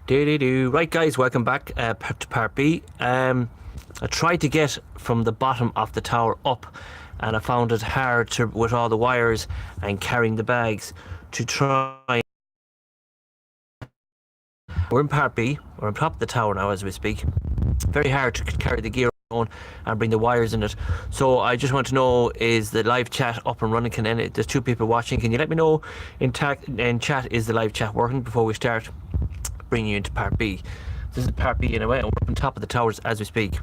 Do. Right, guys, welcome back to part B. I tried to get from the bottom of the tower up, and I found it hard to, with all the wires and carrying the bags, to try. We're in part B. We're on top of the tower now as we speak. Very hard to carry the gear on and bring the wires in it. So I just want to know, is the live chat up and running? There's two people watching. Can you let me know in chat, is the live chat working before we start bringing you into part B? This is part B in a way, and we're on top of the towers as we speak.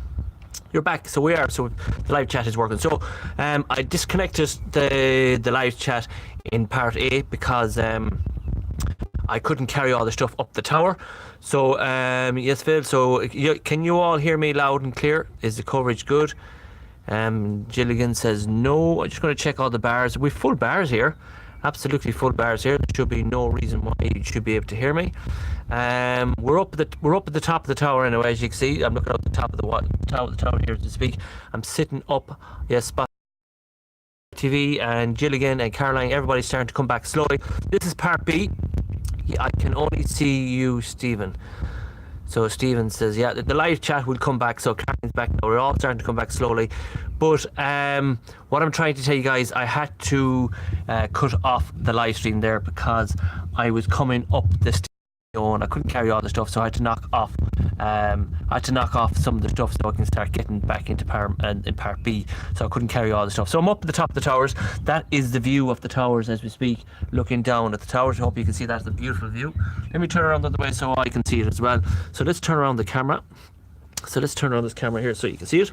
You're back, so we are. So the live chat is working. So I disconnected the live chat in part A because I couldn't carry all the stuff up the tower. So yes, Phil. So can you all hear me loud and clear? Is the coverage good? Gilligan says no. I'm just going to check all the bars. We've full bars here. Absolutely full bars here. There should be no reason why you should be able to hear me. We're up at the top of the tower anyway, as you can see. I'm looking at the top of the tower here to speak. I'm sitting up. Yes, spot TV and Gilligan and Caroline. Everybody's starting to come back slowly. This is part B. I can only see you, Stephen. So Stephen says, yeah, the live chat will come back. So Karen's back now. We're all starting to come back slowly. But what I'm trying to tell you guys, I had to cut off the live stream there because I was coming up the stairs and I couldn't carry all the stuff, so I had to knock off. Some of the stuff so I can start getting back into in part B. So I couldn't carry all the stuff. So I'm up at the top of the towers. That is the view of the towers as we speak, looking down at the towers. I hope you can see that's a beautiful view. Let me turn around the other way so I can see it as well. So let's turn around the camera. So let's turn around this camera here so you can see it.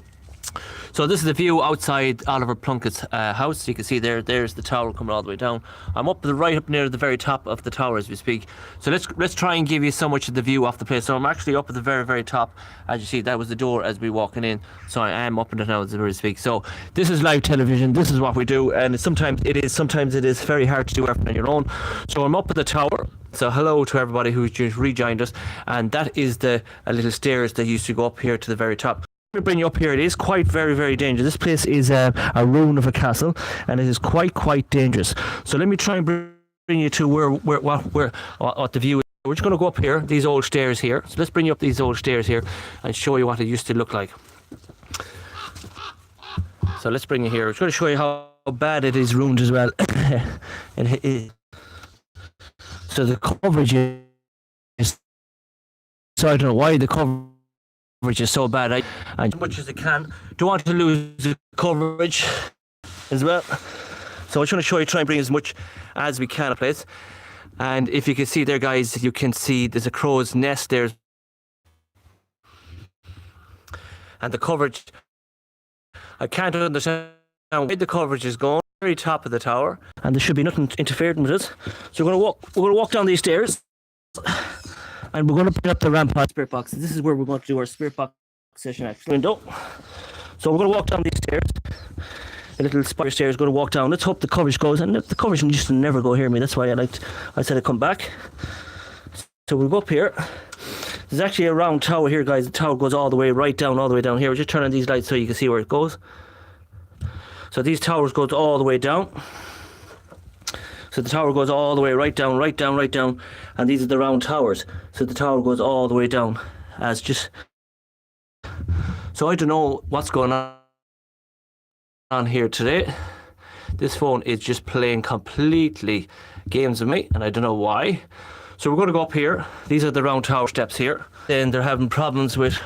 So this is the view outside Oliver Plunkett's house. You can see there's the tower coming all the way down. I'm up near the very top of the tower as we speak. So let's try and give you so much of the view off the place. So I'm actually up at the very, very top. As you see, that was the door as we walking in. So I am up in it now as we speak. So this is live television. This is what we do, and sometimes it is very hard to do everything on your own. So I'm up at the tower. So hello to everybody who's just rejoined us, and that is the little stairs that used to go up here to the very top. To bring you up here, it is quite very, very dangerous. This place is a ruin of a castle, and it is quite dangerous. So let me try and bring you to what the view is. We're just going to go up here, these old stairs here. So let's bring you up these old stairs here and show you what it used to look like. So let's bring you here. It's going to show you how bad it is ruined as well. So the coverage is. So I don't know why the coverage is so bad. I as much as I can. Don't want to lose the coverage as well. So I'm trying to show you, try and bring as much as we can of place. And if you can see there, guys, you can see there's a crow's nest there. And the coverage, I can't understand where the coverage is going. Very top of the tower, and there should be nothing interfering with us. So we're gonna walk down these stairs. And we're going to bring up the rampart spirit box. This is where we're going to do our spirit box session actually. Window. So we're going to walk down these stairs. A little spider stairs, going to walk down. Let's hope the coverage goes. And the coverage just never go hear me. That's why I said I'd come back. So we'll go up here. There's actually a round tower here, guys. The tower goes all the way all the way down here. We're just turning these lights so you can see where it goes. So these towers goes all the way down. So the tower goes all the way right down, and these are the round towers. So the tower goes all the way down as just. So I don't know what's going on here today. This phone is just playing completely games with me, and I don't know why. So we're going to go up here. These are the round tower steps here. Then they're having problems with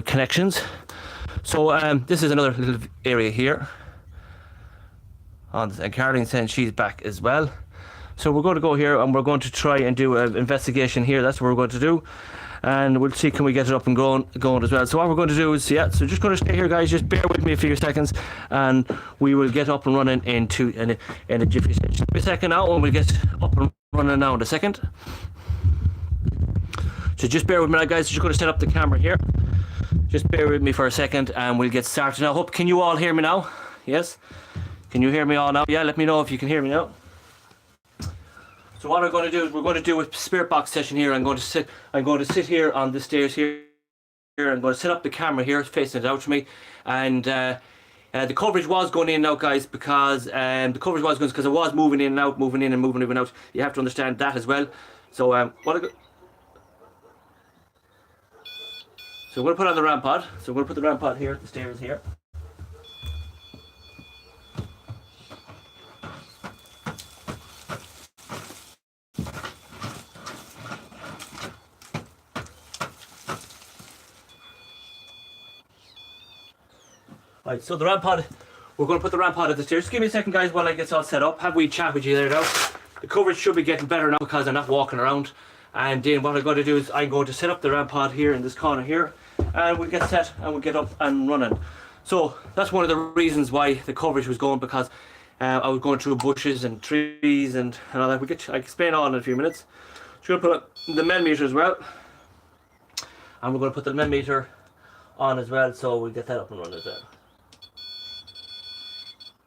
connections. So this is another little area here. And Caroline saying she's back as well. So we're going to go here and we're going to try and do an investigation here. That's what we're going to do. And we'll see, can we get it up and going as well. So what we're going to do is, so just going to stay here, guys. Just bear with me a few seconds and we will get up and running in a jiffy second. Just a second now, and we'll get up and running now in a second. So just bear with me now, guys. Just going to set up the camera here. Just bear with me for a second and we'll get started now. Can you all hear me now? Yes? Can you hear me all now? Yeah, let me know if you can hear me now. So what we're going to do is we're going to do a spirit box session here. I'm going to sit here on the stairs here. I'm going to set up the camera here, facing it out to me. And the coverage was going in and out, guys, because I was moving in and out, moving in and out. You have to understand that as well. So So we're going to put on the ramp pod. So we're going to put the ramp pod here at the stairs here. Right, so the ramp pod, we're going to put the ramp pod at the stairs. Just give me a second, guys, while I get all set up. Have we chat with you there now? The coverage should be getting better now because I'm not walking around. And then what I'm going to do is I'm going to set up the ramp pod here in this corner here, and we'll get set and we'll get up and running. So that's one of the reasons why the coverage was going, because I was going through bushes and trees and all that. I can explain all in a few minutes. So we're going to put the men meter as well, and we're going to put the men meter on as well, so we'll get that up and running as well.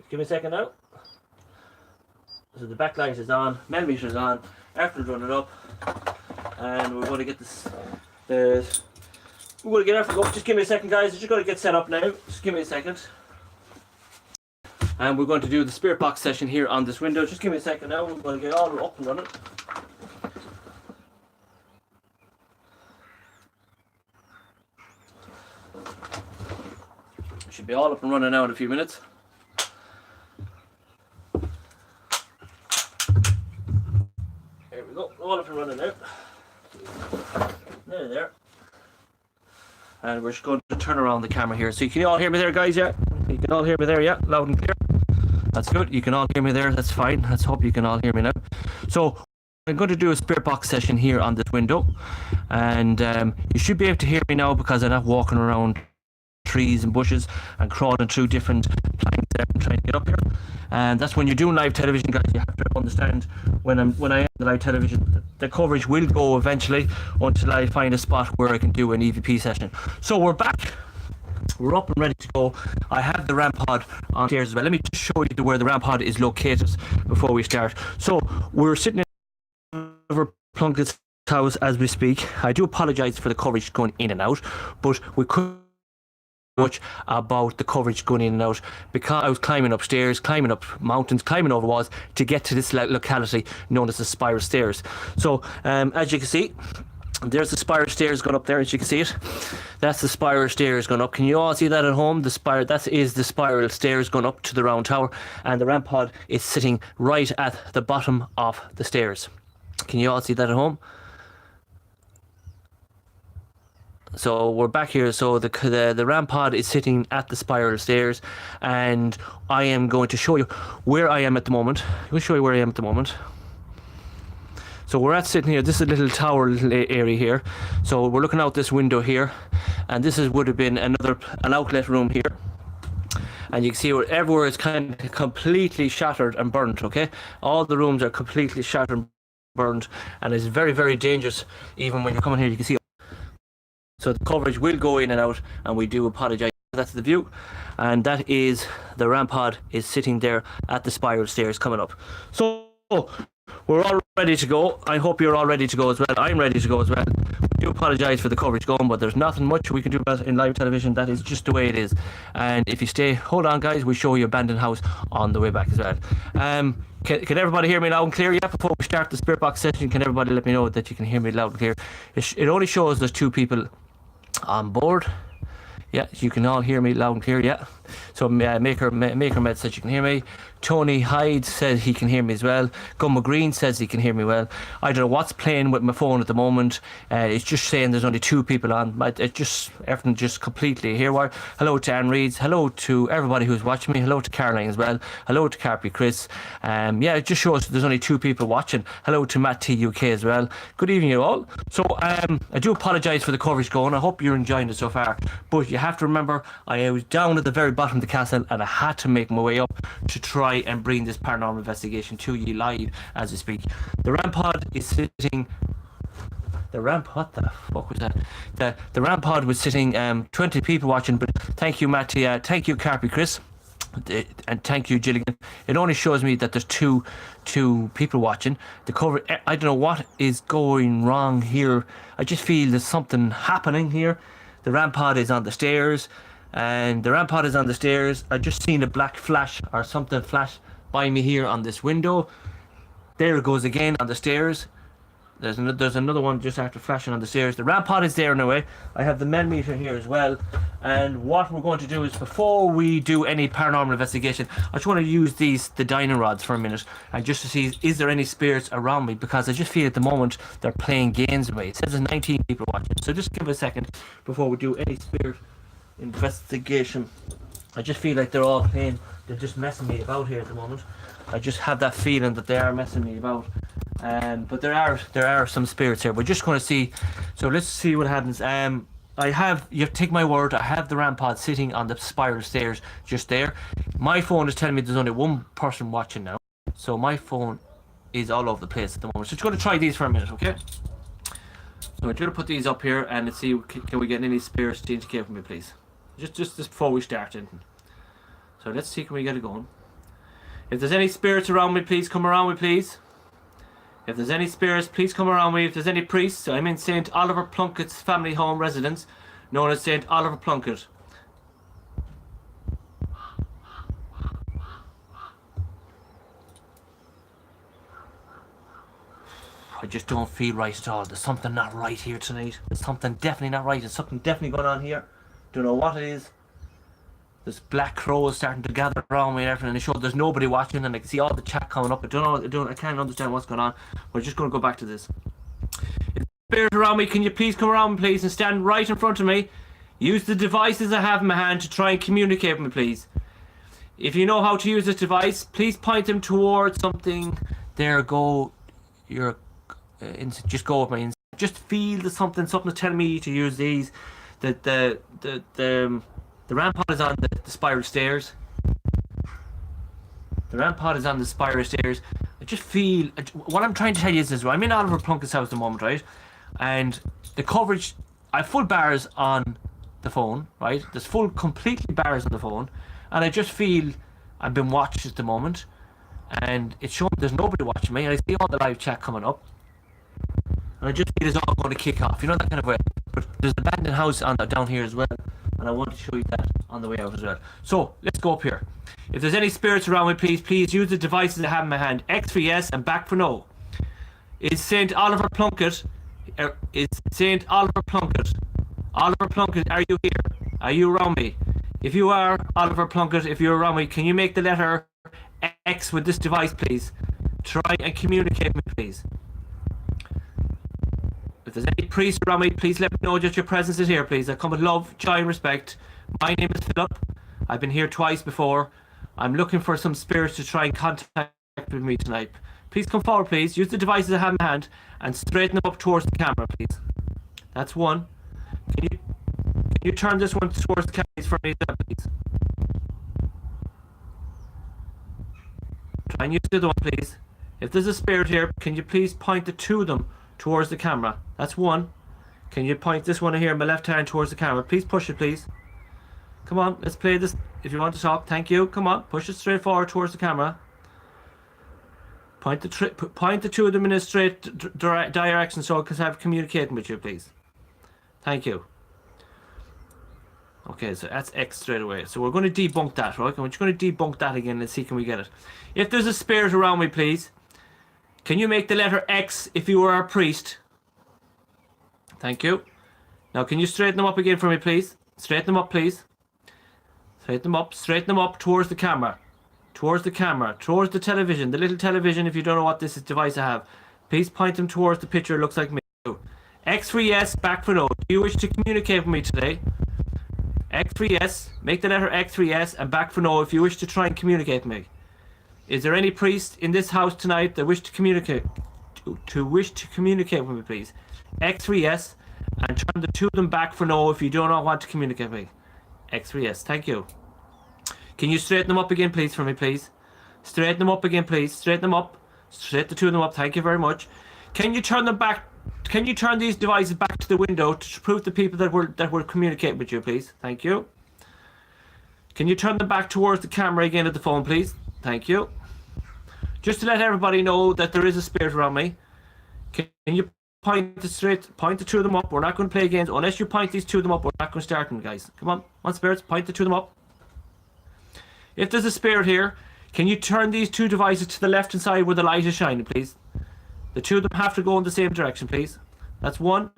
Give me a second now. So the backlight is on, men meter is on, everything's running up, and we're going to get this. We're going to get everything up. Just give me a second, guys. Just going to get set up now. Just give me a second. And we're going to do the spirit box session here on this window. Just give me a second now. We're going to get all up and running. Should be all up and running now in a few minutes. There we go, all up and running now. There. And we're just going to turn around the camera here. So you can all hear me there, guys, yeah? You can all hear me there, yeah? Loud and clear. That's good. You can all hear me there. That's fine. Let's hope you can all hear me now. So I'm going to do a spirit box session here on this window. And you should be able to hear me now because I'm not walking around trees and bushes and crawling through different planks there and trying to get up here. And that's when you're doing live television, guys. You have to understand when I am the live television, the coverage will go eventually until I find a spot where I can do an EVP session. So we're back. We're up and ready to go. I have the ramp pod on stairs as well. Let me just show you where the ramp pod is located before we start. So we're sitting in over Plunkets house as we speak. I do apologise for the coverage going in and out, but we could much about the coverage going in and out because I was climbing upstairs, climbing up mountains, climbing over walls to get to this locality known as the spiral stairs. So as you can see, there's the spiral stairs going up there. As you can see it, that's the spiral stairs going up. Can you all see that at home? That is the spiral stairs going up to the round tower, and the ramp pod is sitting right at the bottom of the stairs. Can you all see that at home? So we're back here. So the ramp pod is sitting at the spiral stairs, and I am going to show you where I am at the moment. We'll show you where I am at the moment. So we're sitting here. This is a little tower, little area here. So we're looking out this window here, and this would have been an outlet room here. And you can see everywhere is kind of completely shattered and burnt. Okay, all the rooms are completely shattered and burned, and it's very, very dangerous. Even when you're coming here, you can see. So the coverage will go in and out, and we do apologise. That's the view, and that is the ramp pod is sitting there at the spiral stairs coming up. So we're all ready to go. I hope you're all ready to go as well. I'm ready to go as well. We do apologise for the coverage going, but there's nothing much we can do about it in live television. That is just the way it is. And if you stay, hold on, guys, we'll show you abandoned house on the way back as well. Can everybody hear me loud and clear? Yeah, before we start the spirit box session, can everybody let me know that you can hear me loud and clear? It only shows there's 2 people on board. Yeah, you can all hear me loud and clear. Yeah, so Maker Med says you can hear me. Tony Hyde says he can hear me as well. Gumma Green says he can hear me well. I don't know what's playing with my phone at the moment. It's just saying there's only 2 people on. Everything just completely haywire. Hello to Anne Reeds. Hello to everybody who's watching me. Hello to Caroline as well. Hello to Carpy Chris. Yeah, it just shows there's only 2 people watching. Hello to Matt T UK as well. Good evening, you all. So I do apologise for the coverage going. I hope you're enjoying it so far. But you have to remember, I was down at the very bottom of the castle, and I had to make my way up to try and bring this paranormal investigation to you live as we speak. The ramp pod is sitting. What the fuck was that? The ramp pod was sitting. 20 people watching, but thank you, Matty. Thank you, Carpy Chris, and thank you, Gilligan. It only shows me that there's two people watching. The cover. I don't know what is going wrong here. I just feel there's something happening here. The ramp pod is on the stairs. And the ramp pod is on the stairs. I just seen a black flash or something flash by me here on this window. There it goes again on the stairs. There's another one just after flashing on the stairs. The RAM pod is there anyway. I have the men meter here as well. And what we're going to do is, before we do any paranormal investigation, I just want to use the dining rods for a minute, and just to see, is there any spirits around me? Because I just feel at the moment they're playing games with me. It says there's 19 people watching. So just give it a second before we do any spirit investigation. I just feel like they're all playing. They're just messing me about here at the moment. I just have that feeling that they are messing me about. But there are some spirits here. We're just going to see. So let's see what happens. You take my word, I have the RAM pod sitting on the spiral stairs just there. My phone is telling me there's only one person watching now. So my phone is all over the place at the moment. So just going to try these for a minute, okay? So I'm going to put these up here and let's see, can we get any spirits to indicate for me, please? Just before we start anything. So let's see, can we get it going? If there's any spirits around me, please come around me, please. If there's any spirits, please come around me. If there's any priests, I'm in St. Oliver Plunkett's family home residence, known as St. Oliver Plunkett. I just don't feel right at all. There's something not right here tonight. There's something definitely not right. There's something definitely going on here. Don't know what it is. There's black crows starting to gather around me and everything. And they show there's nobody watching, and I can see all the chat coming up. I can't understand what's going on. We're just going to go back to this. If there's a spirit around me, can you please come around, please, and stand right in front of me? Use the devices I have in my hand to try and communicate with me, please. If you know how to use this device, please point them towards something. There, go. Just go with me. Just feel the something telling me to use these. The RAM pod is on the spiral stairs. The RAM pod is on the spiral stairs. I just feel... What I'm trying to tell you is this. I'm in Oliver Plunkett's house at the moment, right? And the coverage... I have full bars on the phone, right? There's completely bars on the phone. And I just feel I'm being watched at the moment. And it's showing there's nobody watching me. And I see all the live chat coming up. And I just feel it's all going to kick off. You know, that kind of way. But there's an abandoned house down here as well. And I want to show you that on the way out as well. So, let's go up here. If there's any spirits around me, please use the devices I have in my hand. X for yes and back for no. Is St. Oliver Plunkett... Is St. Oliver Plunkett... Oliver Plunkett, are you here? Are you around me? If you are, Oliver Plunkett, if you're around me, can you make the letter X with this device, please? Try and communicate with me, please. If there's any priest around me, please let me know that your presence is here, please. I come with love, joy and respect. My name is Philip. I've been here twice before. I'm looking for some spirits to try and contact with me tonight. Please come forward, please. Use the devices I have in my hand and straighten them up towards the camera, please. That's one. Can you turn this one towards the camera for me, please? Try and use the other one, please. If there's a spirit here, can you please point the two of them towards the camera? That's one. Can you point this one here in my left hand towards the camera? Please push it, please. Come on, let's play this. If you want to talk, thank you. Come on, push it straight forward towards the camera. Point the two of them in a straight direction so I can have communicating with you, please. Thank you. Okay, so that's X straight away. So we're going to debunk that, right? I'm just going to debunk that again. Let's see, can we get it? If there's a spirit around me, please, can you make the letter X if you are a priest? Thank you. Now, can you straighten them up again for me, please? Straighten them up, please. Straighten them up towards the camera. Towards the camera. Towards the television. The little television, if you don't know what this device I have. Please point them towards the picture. It looks like me. X for yes, back for no. Do you wish to communicate with me today? X for yes. Make the letter X for yes and back for no if you wish to try and communicate with me. Is there any priest in this house tonight that wish to communicate with me, please? X for yes and turn the two of them back for no if you do not want to communicate with me. X for yes. Thank you. Can you straighten them up again, please, for me, please? Straighten them up again, please. Straighten them up. Straighten the two of them up. Thank you very much. Can you turn them back? Can you turn these devices back to the window to prove the people that were communicating with you, please? Thank you. Can you turn them back towards the camera again at the phone, please? Thank you. Just to let everybody know that there is a spirit around me. Can you point the two of them up? We're not going to play games unless you point these two of them up. We're not going to start them, guys. Come on, spirits, point the two of them up. If there's a spirit here, can you turn these two devices to the left hand side where the light is shining, please? The two of them have to go in the same direction, please. That's one.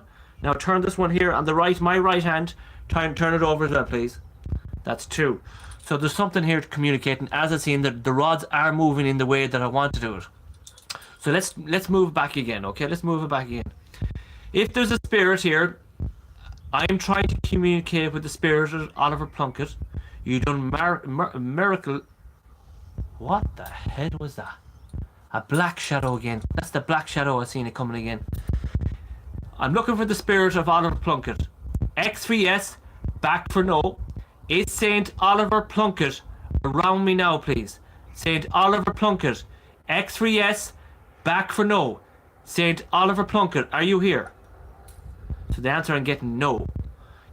Now turn this one here on the right, my right hand. Try and turn it over as well, please. That's two. So there's something here to communicating. As I've seen, that the rods are moving in the way that I want to do it. So let's move back again, okay? Let's move it back again. If there's a spirit here, I'm trying to communicate with the spirit of Oliver Plunkett. You done miracle. What the hell was that? A black shadow again. That's the black shadow. I've seen it coming again. I'm looking for the spirit of Oliver Plunkett. X for yes, back for no. Is Saint Oliver Plunkett around me now, please? Saint Oliver Plunkett. X for yes, back for no. Saint Oliver Plunkett, are you here? So the answer I'm getting no.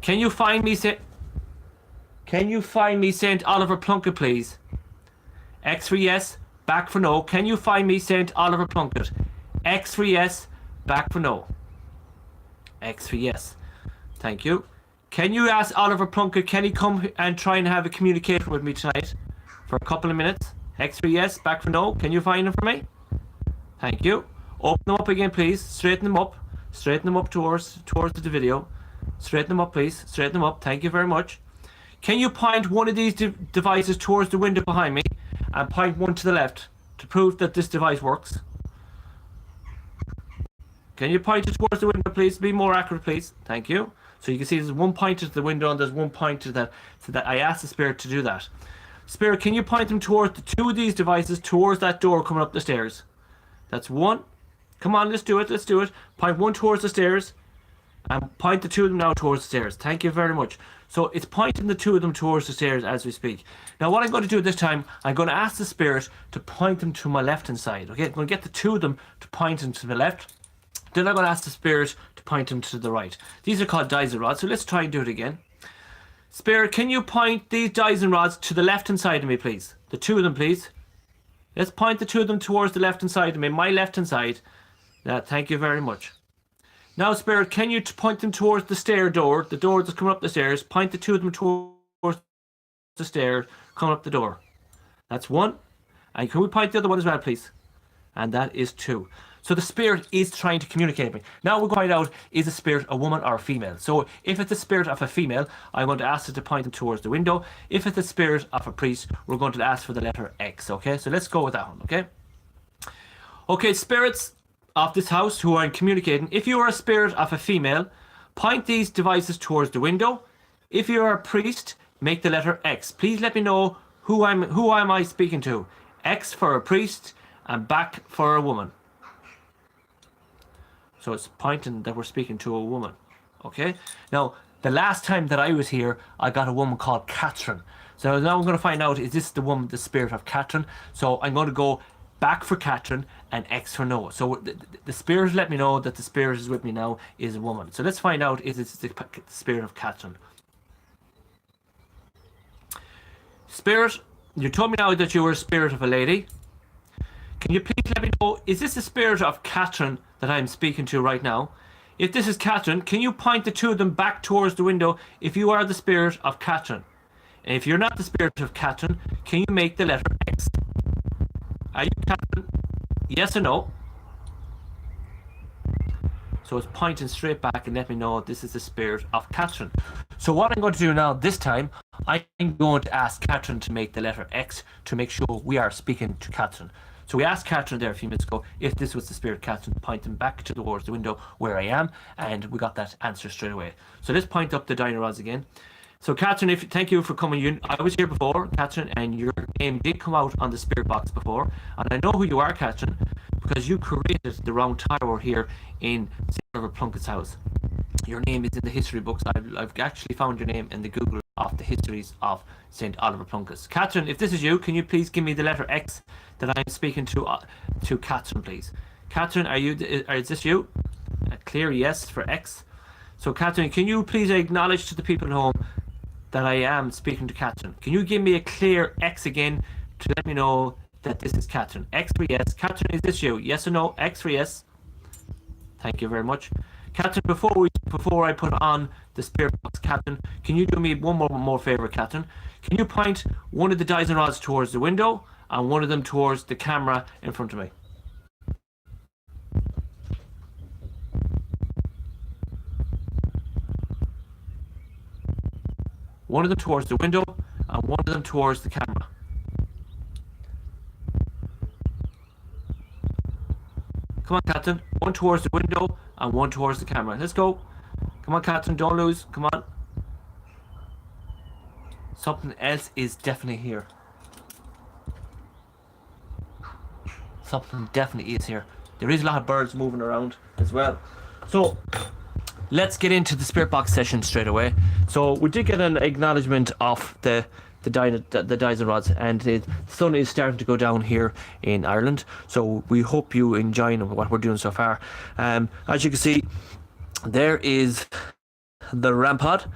Can you find me Saint Oliver Plunkett, please? X for yes, back for no. Can you find me Saint Oliver Plunkett? X for yes, back for no. X for yes. Thank you. Can you ask Oliver Plunkett, can he come and try and have a communication with me tonight for a couple of minutes? X for yes, back for no. Can you find him for me? Thank you. Open them up again, please. Straighten them up. Straighten them up towards the video. Straighten them up, please. Straighten them up. Thank you very much. Can you point one of these devices towards the window behind me and point one to the left to prove that this device works? Can you point it towards the window, please? Be more accurate, please. Thank you. So you can see there's one pointer to the window and there's one pointer that. So that I asked the spirit to do that. Spirit, can you point them towards the two of these devices towards that door coming up the stairs? That's one. Come on, let's do it. Let's do it. Point one towards the stairs and point the two of them now towards the stairs. Thank you very much. So it's pointing the two of them towards the stairs as we speak. Now what I'm going to do this time, I'm going to ask the spirit to point them to my left hand side. Okay, I'm going to get the two of them to point them to the left. Then I'm going to ask the spirit to point them to the right. These are called Dyson rods, so let's try and do it again. Spirit, can you point these Dyson rods to the left hand side of me, please? The two of them, please. Let's point the two of them towards the left hand side of me, my left hand side. Thank you very much. Now, Spirit, can you point them towards the stair door, the door that's coming up the stairs? Point the two of them towards the stair, coming up the door. That's one. And can we point the other one as well, please? And that is two. So the spirit is trying to communicate with me. Now we're going to find out, is the spirit a woman or a female? So if it's the spirit of a female, I'm going to ask it to point them towards the window. If it's the spirit of a priest, we're going to ask for the letter X, okay? So let's go with that one, okay? Okay, spirits of this house who I'm communicating, if you are a spirit of a female, point these devices towards the window. If you are a priest, make the letter X. Please let me know who am I speaking to. X for a priest and back for a woman. So it's pointing that we're speaking to a woman. Okay? Now, the last time that I was here, I got a woman called Catherine. So now I'm going to find out, is this the woman, the spirit of Catherine? So I'm going to go back for Catherine and X for no. So the spirit let me know that the spirit is with me now is a woman. So let's find out, is it the spirit of Catherine? Spirit, you told me now that you were a spirit of a lady. Can you please let me know, is this the spirit of Catherine that I'm speaking to right now? If this is Catherine, can you point the two of them back towards the window if you are the spirit of Catherine? And if you're not the spirit of Catherine, can you make the letter X? Are you Catherine? Yes or no? So it's pointing straight back and let me know this is the spirit of Catherine. So what I'm going to do now this time, I'm going to ask Catherine to make the letter X to make sure we are speaking to Catherine. So we asked Catherine there a few minutes ago if this was the spirit Catherine, pointing back towards the window where I am, and we got that answer straight away. So let's point up the dinosaurs again. So Catherine, thank you for coming. I was here before, Catherine, and your name did come out on the spirit box before, and I know who you are, Catherine, because you created the round tower here in St. Oliver Plunkett's house. Your name is in the history books. I've actually found your name in the Google of the histories of St. Oliver Plunkett's. Catherine, if this is you, can you please give me the letter X that I'm speaking to Catherine, please? Catherine, is this you? A clear yes for X. So Catherine, can you please acknowledge to the people at home that I am speaking to Catherine? Can you give me a clear X again to let me know that this is Catherine? X for yes. Catherine, is this you? Yes or no? X for yes. Thank you very much. Catherine, before I put on the spirit box, Catherine, can you do me one more favor, Catherine? Can you point one of the Dyson rods towards the window and one of them towards the camera in front of me? One of them towards the window, and one of them towards the camera. Come on, Captain. One towards the window, and one towards the camera. Let's go. Come on, Captain. Don't lose. Come on. Something else is definitely here. Something definitely is here. There is a lot of birds moving around as well. So let's get into the spirit box session straight away. So we did get an acknowledgement of the Dyson rods, and the sun is starting to go down here in Ireland. So we hope you enjoying what we're doing so far. As you can see, there is the rampart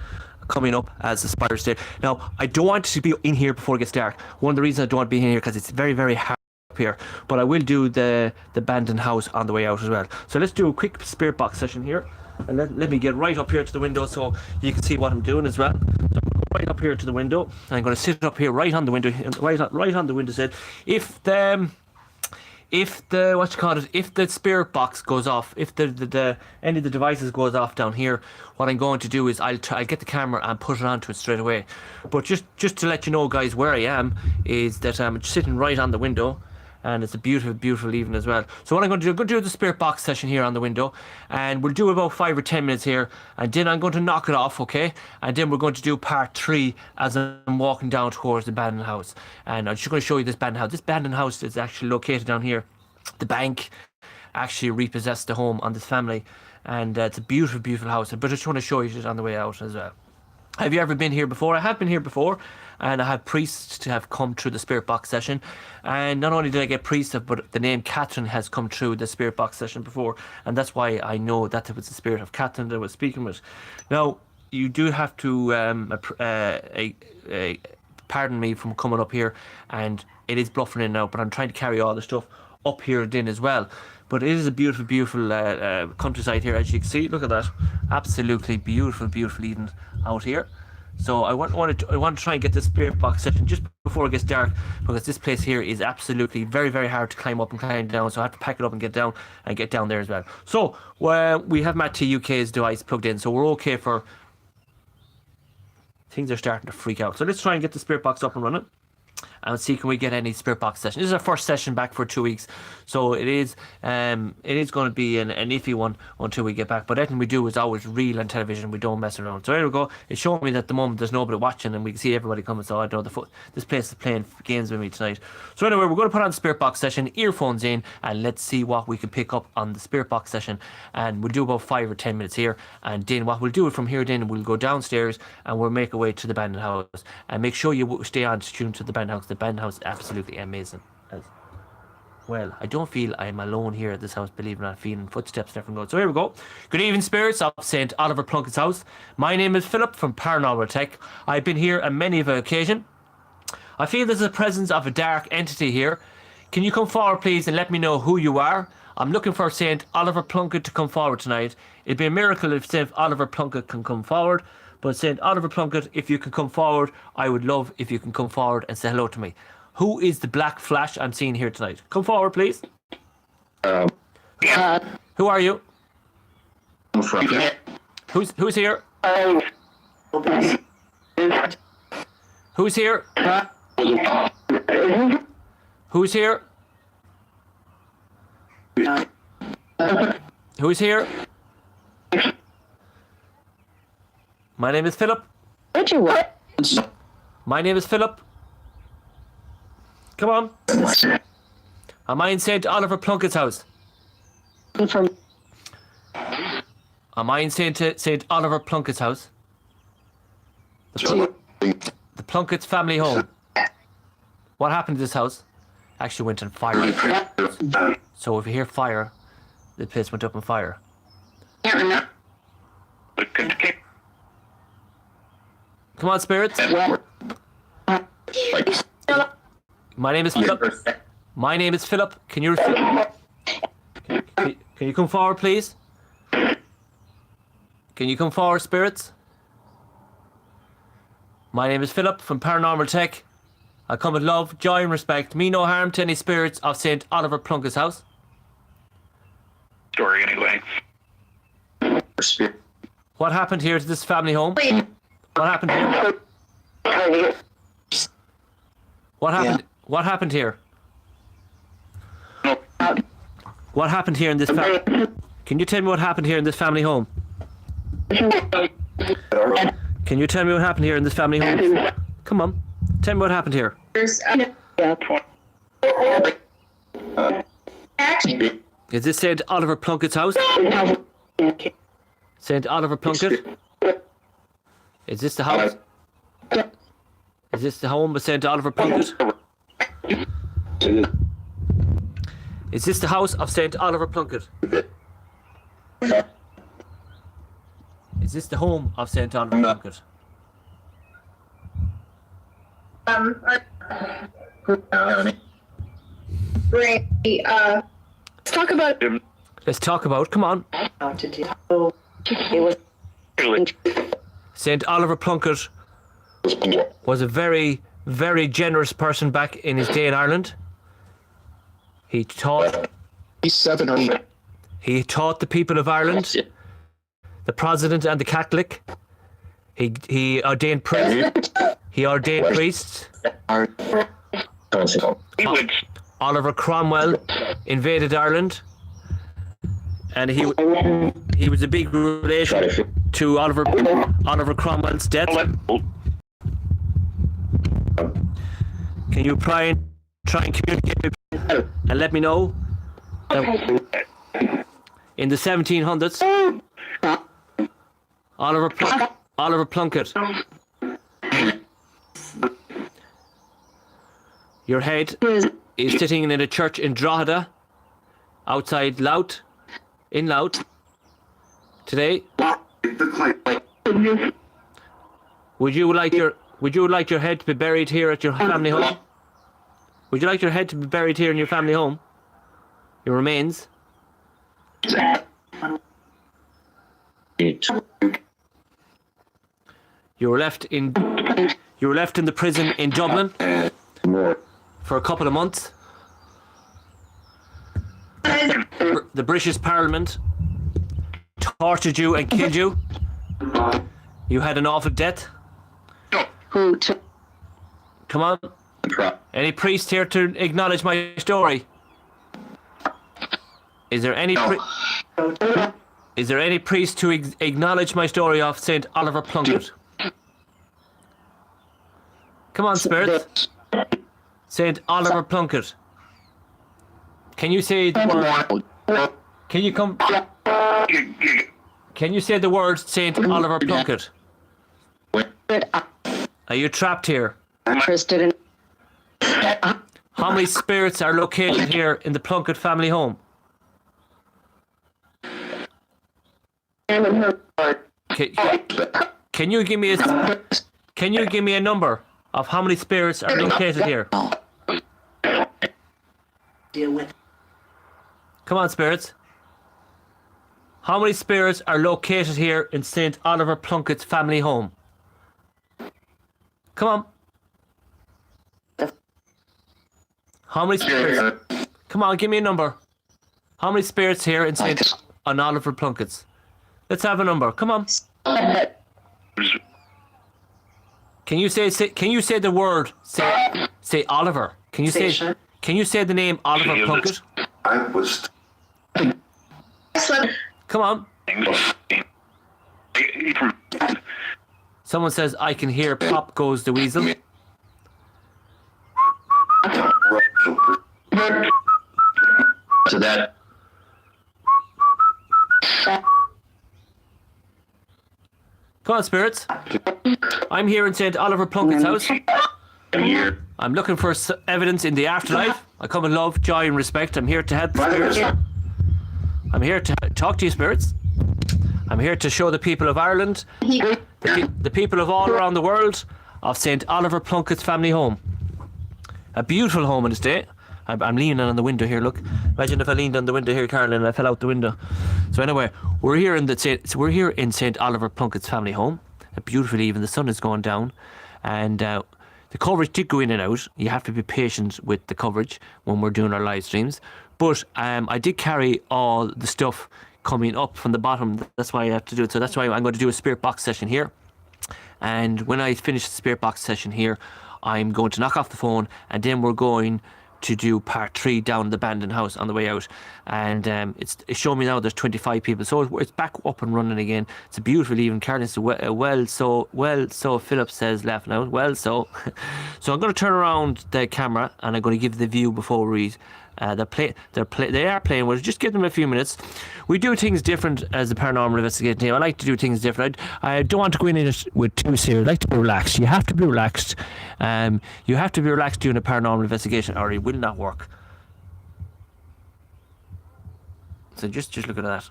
coming up as the spire state. Now, I don't want to be in here before it gets dark. One of the reasons I don't want to be in here because it's very, very hard up here. But I will do the abandoned house on the way out as well. So let's do a quick spirit box session here. And let me get right up here to the window so you can see what I'm doing as well. So I'm going to go right up here to the window. I'm going to sit up here right on the window, right on the window sill. If the if the spirit box goes off, if the any of the devices goes off down here, what I'm going to do is I'll get the camera and put it onto it straight away. But just to let you know, guys, where I am is that I'm sitting right on the window, and it's a beautiful, beautiful evening as well. So what I'm going to do, the spirit box session here on the window, and we'll do about 5 or 10 minutes here, and then I'm going to knock it off, okay? And then we're going to do part 3 as I'm walking down towards the abandoned house. And I'm just going to show you this abandoned house. This abandoned house is actually located down here. The bank actually repossessed the home on this family, and it's a beautiful, beautiful house. But I just want to show you it on the way out as well. Have you ever been here before? I have been here before, and I have priests to have come through the spirit box session. And not only did I get priests, but the name Catherine has come through the spirit box session before, and that's why I know that it was the spirit of Catherine that I was speaking with. Now, you do have to pardon me from coming up here, and it is bluffing in now, but I'm trying to carry all the stuff up here then as well. But it is a beautiful, beautiful countryside here, as you can see. Look at that. Absolutely beautiful, beautiful evening out here. So I want to try and get this spirit box session just before it gets dark, because this place here is absolutely very, very hard to climb up and climb down. So I have to pack it up and get down there as well. So we have Matt T UK's device plugged in, so we're okay for... Things are starting to freak out. So let's try and get the spirit box up and running, and see can we get any spirit box session. This is our first session back for 2 weeks, so it is going to be an iffy one until we get back. But everything we do is always real on television. We don't mess around. So there we go. It's showing me that at the moment there's nobody watching, and we can see everybody coming. So I know this place is playing games with me tonight. So anyway, we're going to put on the spirit box session, earphones in, and let's see what we can pick up on the spirit box session. And we'll do about 5 or 10 minutes here, and then what we'll do from here, then we'll go downstairs and we'll make our way to the abandoned house. And make sure you stay on tuned to the abandoned house. The abandoned house is absolutely amazing as well. I don't feel I'm alone here at this house, believe it or not, feeling footsteps there from God. So here we go. Good evening, spirits of St. Oliver Plunkett's house. My name is Philip from Paranormal Tech. I've been here on many of an occasion. I feel there's a presence of a dark entity here. Can you come forward, please, and let me know who you are? I'm looking for St. Oliver Plunkett to come forward tonight. It'd be a miracle if St. Oliver Plunkett can come forward. But St. Oliver Plunkett, if you can come forward, I would love if you can come forward and say hello to me. Who is the black flash I'm seeing here tonight? Come forward, please. Who are you? Who's here? Who's here? Who's here? Who's here? My name is Philip. What you want? My name is Philip. Come on. Am I in St. Oliver Plunkett's house? Am I in St. Oliver Plunkett's house? The Plunkett's family home. What happened to this house? Actually went on fire. So if you hear fire, the place went up on fire. Come on, spirits. My name is Philip. My name is Philip. Can you come forward, please? Can you come forward, spirits? My name is Philip from Paranormal Tech. I come with love, joy and respect. Me no harm to any spirits of St. Oliver Plunkett's house. Story anyway. What happened here to this family home? What happened here? What happened? Yeah. What happened here? What happened here in this family? Can you tell me what happened here in this family home? Can you tell me what happened here in this family home? Come on, tell me what happened here. Is this St. Oliver Plunkett's house? St. Oliver Plunkett? Is this the house? Is this the home of St. Oliver Plunkett? Is this the house of St. Oliver Plunkett? Is this the home of St. Oliver Plunkett? Let's talk about Let's talk about, come on. how to do. It was St. Oliver Plunkett was a very, very generous person back in his day in Ireland. He taught the people of Ireland, the Protestant and the Catholic. He ordained priests. He ordained priests. Oliver Cromwell invaded Ireland, and he was a big relation to Oliver Cromwell's death. Can you try and communicate with me and let me know that in the 1700s, Oliver Plunkett, your head is sitting in a church in Drogheda, outside Louth, in Louth, today. Would you like your head to be buried here at your family home? Would you like your head to be buried here in your family home? Your remains? You were left in the prison in Dublin for a couple of months. The British Parliament tortured you and killed you. You had an awful death. Come on. Any priest here to acknowledge my story? Is there any priest to acknowledge my story of St. Oliver Plunkett? Come on, spirits. St. Oliver Plunkett. Can you say the word? Can you come? Can you say the word St. Oliver Plunkett? Are you trapped here? How many spirits are located here in the Plunkett family home? Can you give me a number of how many spirits are located here? deal with. Come on, spirits. How many spirits are located here in St. Oliver Plunkett's family home? Come on. How many spirits? Come on, give me a number. How many spirits here in St. Oliver Plunkett's? Let's have a number. Come on. Can you say the word? Say Oliver. Can you say the name Oliver Plunkett? I was. Come on. Someone says I can hear Pop Goes the Weasel. To that. Come on, spirits. I'm here in St. Oliver Plunkett's house. I'm looking for evidence in the afterlife. I come in love, joy, and respect. I'm here to help the spirits. I'm here to talk to you, spirits. I'm here to show the people of Ireland, the people of all around the world, of St. Oliver Plunkett's family home. A beautiful home in this day. I'm leaning on the window here. Look, imagine if I leaned on the window here, Carolyn, and I fell out the window. So anyway, we're here in St. Oliver Plunkett's family home. A beautiful evening. The sun is going down, and the coverage did go in and out. You have to be patient with the coverage when we're doing our live streams. But I did carry all the stuff coming up from the bottom. That's why I have to do it. So that's why I'm going to do a spirit box session here. And when I finish the spirit box session here, I'm going to knock off the phone, and then we're going to do part 3 down the abandoned house on the way out. And it's showing me now there's 25 people, so it's back up and running again. It's a beautiful evening. Carolyn's well, so Philip says, laughing out, well, so. So I'm going to turn around the camera and I'm going to give the view before we they are playing. We'll just give them a few minutes. We do things different as a paranormal investigating team. I like to do things different. I don't want to go in it with too serious. I like to be relaxed. You have to be relaxed. You have to be relaxed doing a paranormal investigation, or it will not work. So just look at that.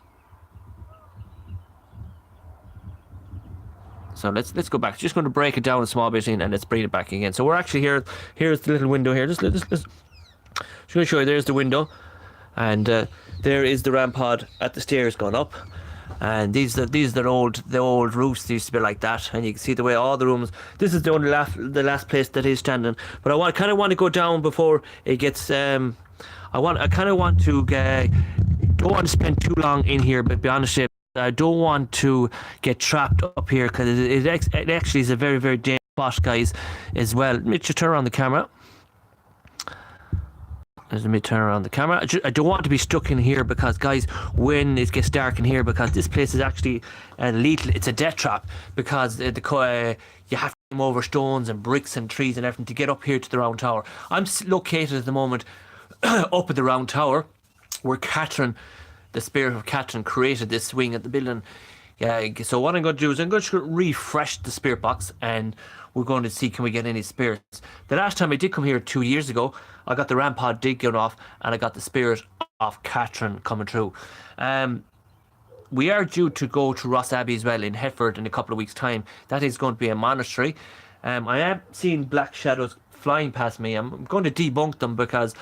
So let's go back. Just going to break it down a small bit in, and let's bring it back again. So we're actually here. Here's the little window here. Just going to show you. There's the window, and there is the RAM pod at the stairs going up. And these are the old roofs. They used to be like that, and you can see the way all the rooms. This is the last place that is standing. But I kind of want to go down before it gets. I kind of want to don't want to spend too long in here. But be honest, I don't want to get trapped up here, because it actually is a very, very dangerous spot, guys, as well. Let me just turn around the camera. Let me turn around the camera. I don't want to be stuck in here, because, guys, when it gets dark in here, because this place is actually lethal. It's a death trap, because you have to climb over stones and bricks and trees and everything to get up here to the round tower. I'm located at the moment up at the round tower, where Catherine, the spirit of Catherine, created this wing at the building. So what I'm going to do is I'm going to refresh the spirit box, and we're going to see, can we get any spirits. The last time I did come here 2 years ago, I got the RAM pod dig going off, and I got the spirit of Catherine coming through. We are due to go to Ross Abbey as well in Hetford in a couple of weeks' time. That is going to be a monastery. I am seeing black shadows flying past me. I'm going to debunk them, because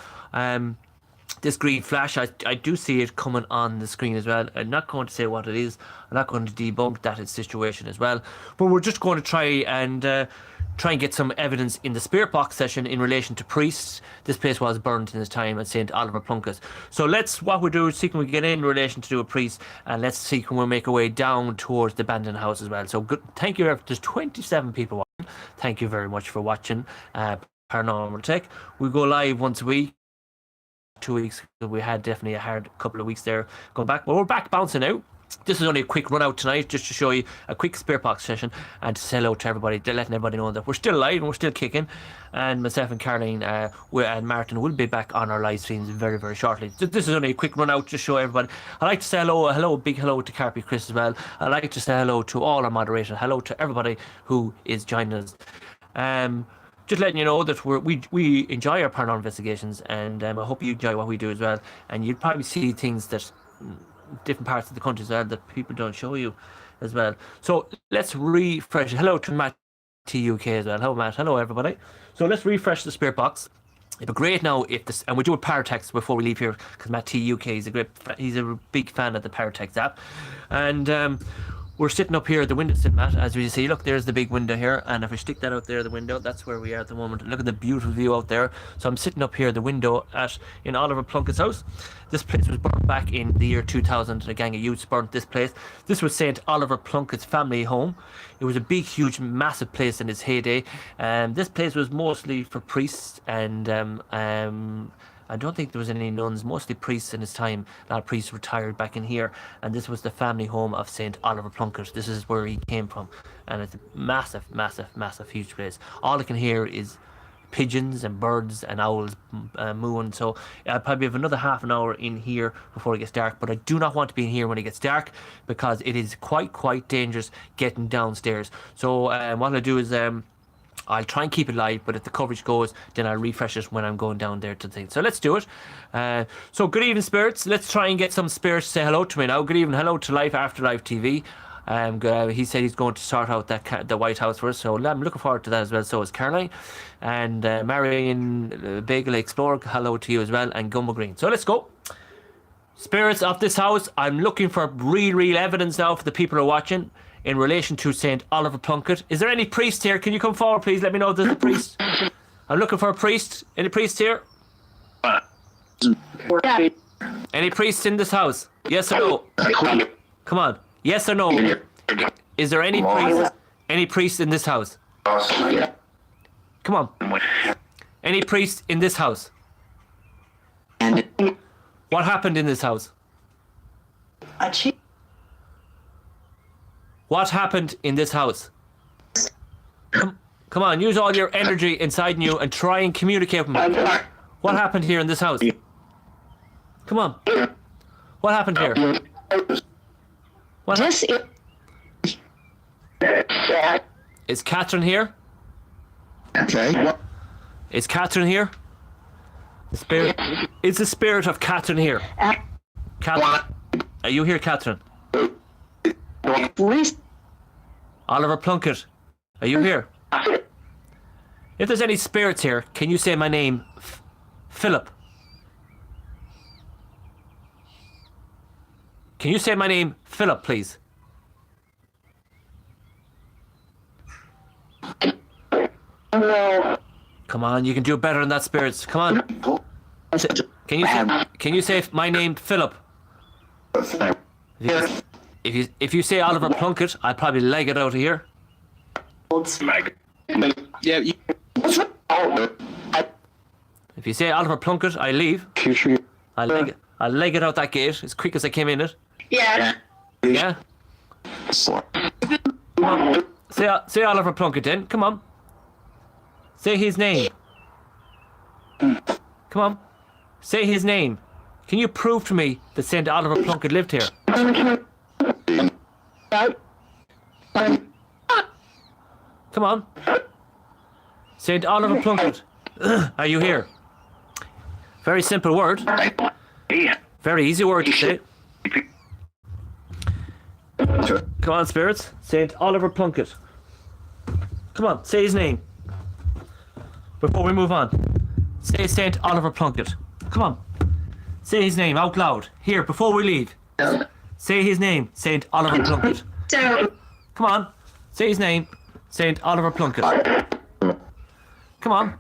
this green flash, I do see it coming on the screen as well. I'm not going to say what it is. I'm not going to debunk that situation as well. But we're just going to try and get some evidence in the spirit box session in relation to priests. This place was burned in his time at St. Oliver Plunkets. So what we'll do is see can we get in relation to do a priest, and let's see can we make our way down towards the abandoned house as well. So good. Thank you. There's 27 people watching. Thank you very much for watching Paranormal Tech. We go live once a week. 2 weeks, we had definitely a hard couple of weeks there going back, but we're back bouncing out. This is only a quick run out tonight, just to show you a quick spirit box session and to say hello to everybody, to letting everybody know that we're still alive and we're still kicking. And myself and Caroline and Martin will be back on our live streams very, very shortly. This is only a quick run out to show everybody. I'd like to say hello, big hello to Carpy Chris as well. I'd like to say hello to all our moderators, hello to everybody who is joining us. Just letting you know that we enjoy our paranormal investigations, and I hope you enjoy what we do as well. And you'll probably see things that different parts of the country as well that people don't show you as well. So let's refresh. Hello to Matt TUK as well. Hello Matt. Hello everybody. So let's refresh the spirit box. It'd be great now if this, and we do a Paratext before we leave here, because Matt TUK is he's a big fan of the Paratext app, and we're sitting up here at the window sill, Matt, as we see. Look, there's the big window here, and if we stick that out there, the window, that's where we are at the moment. Look at the beautiful view out there. So I'm sitting up here at the window in Oliver Plunkett's house. This place was burnt back in the year 2000. A gang of youths burnt this place. This was St. Oliver Plunkett's family home. It was a big, huge, massive place in its heyday. This place was mostly for priests, and I don't think there was any nuns, mostly priests in his time. A lot of priests retired back in here, and this was the family home of St. Oliver Plunkett. This is where he came from, and it's a massive, massive, massive, huge place. All I can hear is pigeons and birds and owls mooing. So I'll probably have another half an hour in here before it gets dark, but I do not want to be in here when it gets dark, because it is quite dangerous getting downstairs. So what I'll do is I'll try and keep it live, but if the coverage goes, then I'll refresh it when I'm going down there to the thing. So let's do it. So good evening, spirits. Let's try and get some spirits to say hello to me now. Good evening. Hello to Life After Life TV. He said he's going to sort out the White House for us, so I'm looking forward to that as well. So is Caroline. And Marion Bagel Explorer, hello to you as well. And Gumbo Green. So let's go. Spirits of this house, I'm looking for real evidence now for the people who are watching in relation to St. Oliver Plunkett. Is there any priest here? Can you come forward, please? Let me know if there's a priest. I'm looking for a priest. Any priest here? Any priests in this house? Yes or no? Come on. Yes or no? Is there any priest? Any priest in this house? Yeah. Come on. Any priest in this house? And What happened in this house? a cheat. What happened in this house? Come on, use all your energy inside you and try and communicate with me. What happened here in this house? Come on. What happened here? What This is Catherine here? Okay. Is Catherine here? The spirit is the spirit of Catherine here. Catherine, are you here, Catherine? Oliver Plunkett, are you here? If there's any spirits here, can you say my name, Philip? Can you say my name, Philip, please? no. Come on, you can do better than that, spirits. Come on. Can you say my name, Philip? If you say Oliver Plunkett, I'll probably leg it out of here. Yeah, you, If you say Oliver Plunkett, I leave. I'll leg it out that gate as quick as I came in it. Yeah. Yeah? Come on. Say Oliver Plunkett then. Come on. Say his name. Come on. Say his name. Can you prove to me that St. Oliver Plunkett lived here? Come on. St. Oliver Plunkett. Are you here? Very simple word. Very easy word to say. Come on, spirits. St. Oliver Plunkett. Come on, say his name. Before we move on. Say St. Oliver Plunkett. Come on. Say his name out loud. Here, before we leave. Say his name, St. Oliver Plunkett. Come on. Say his name, St. Oliver Plunkett. Come on.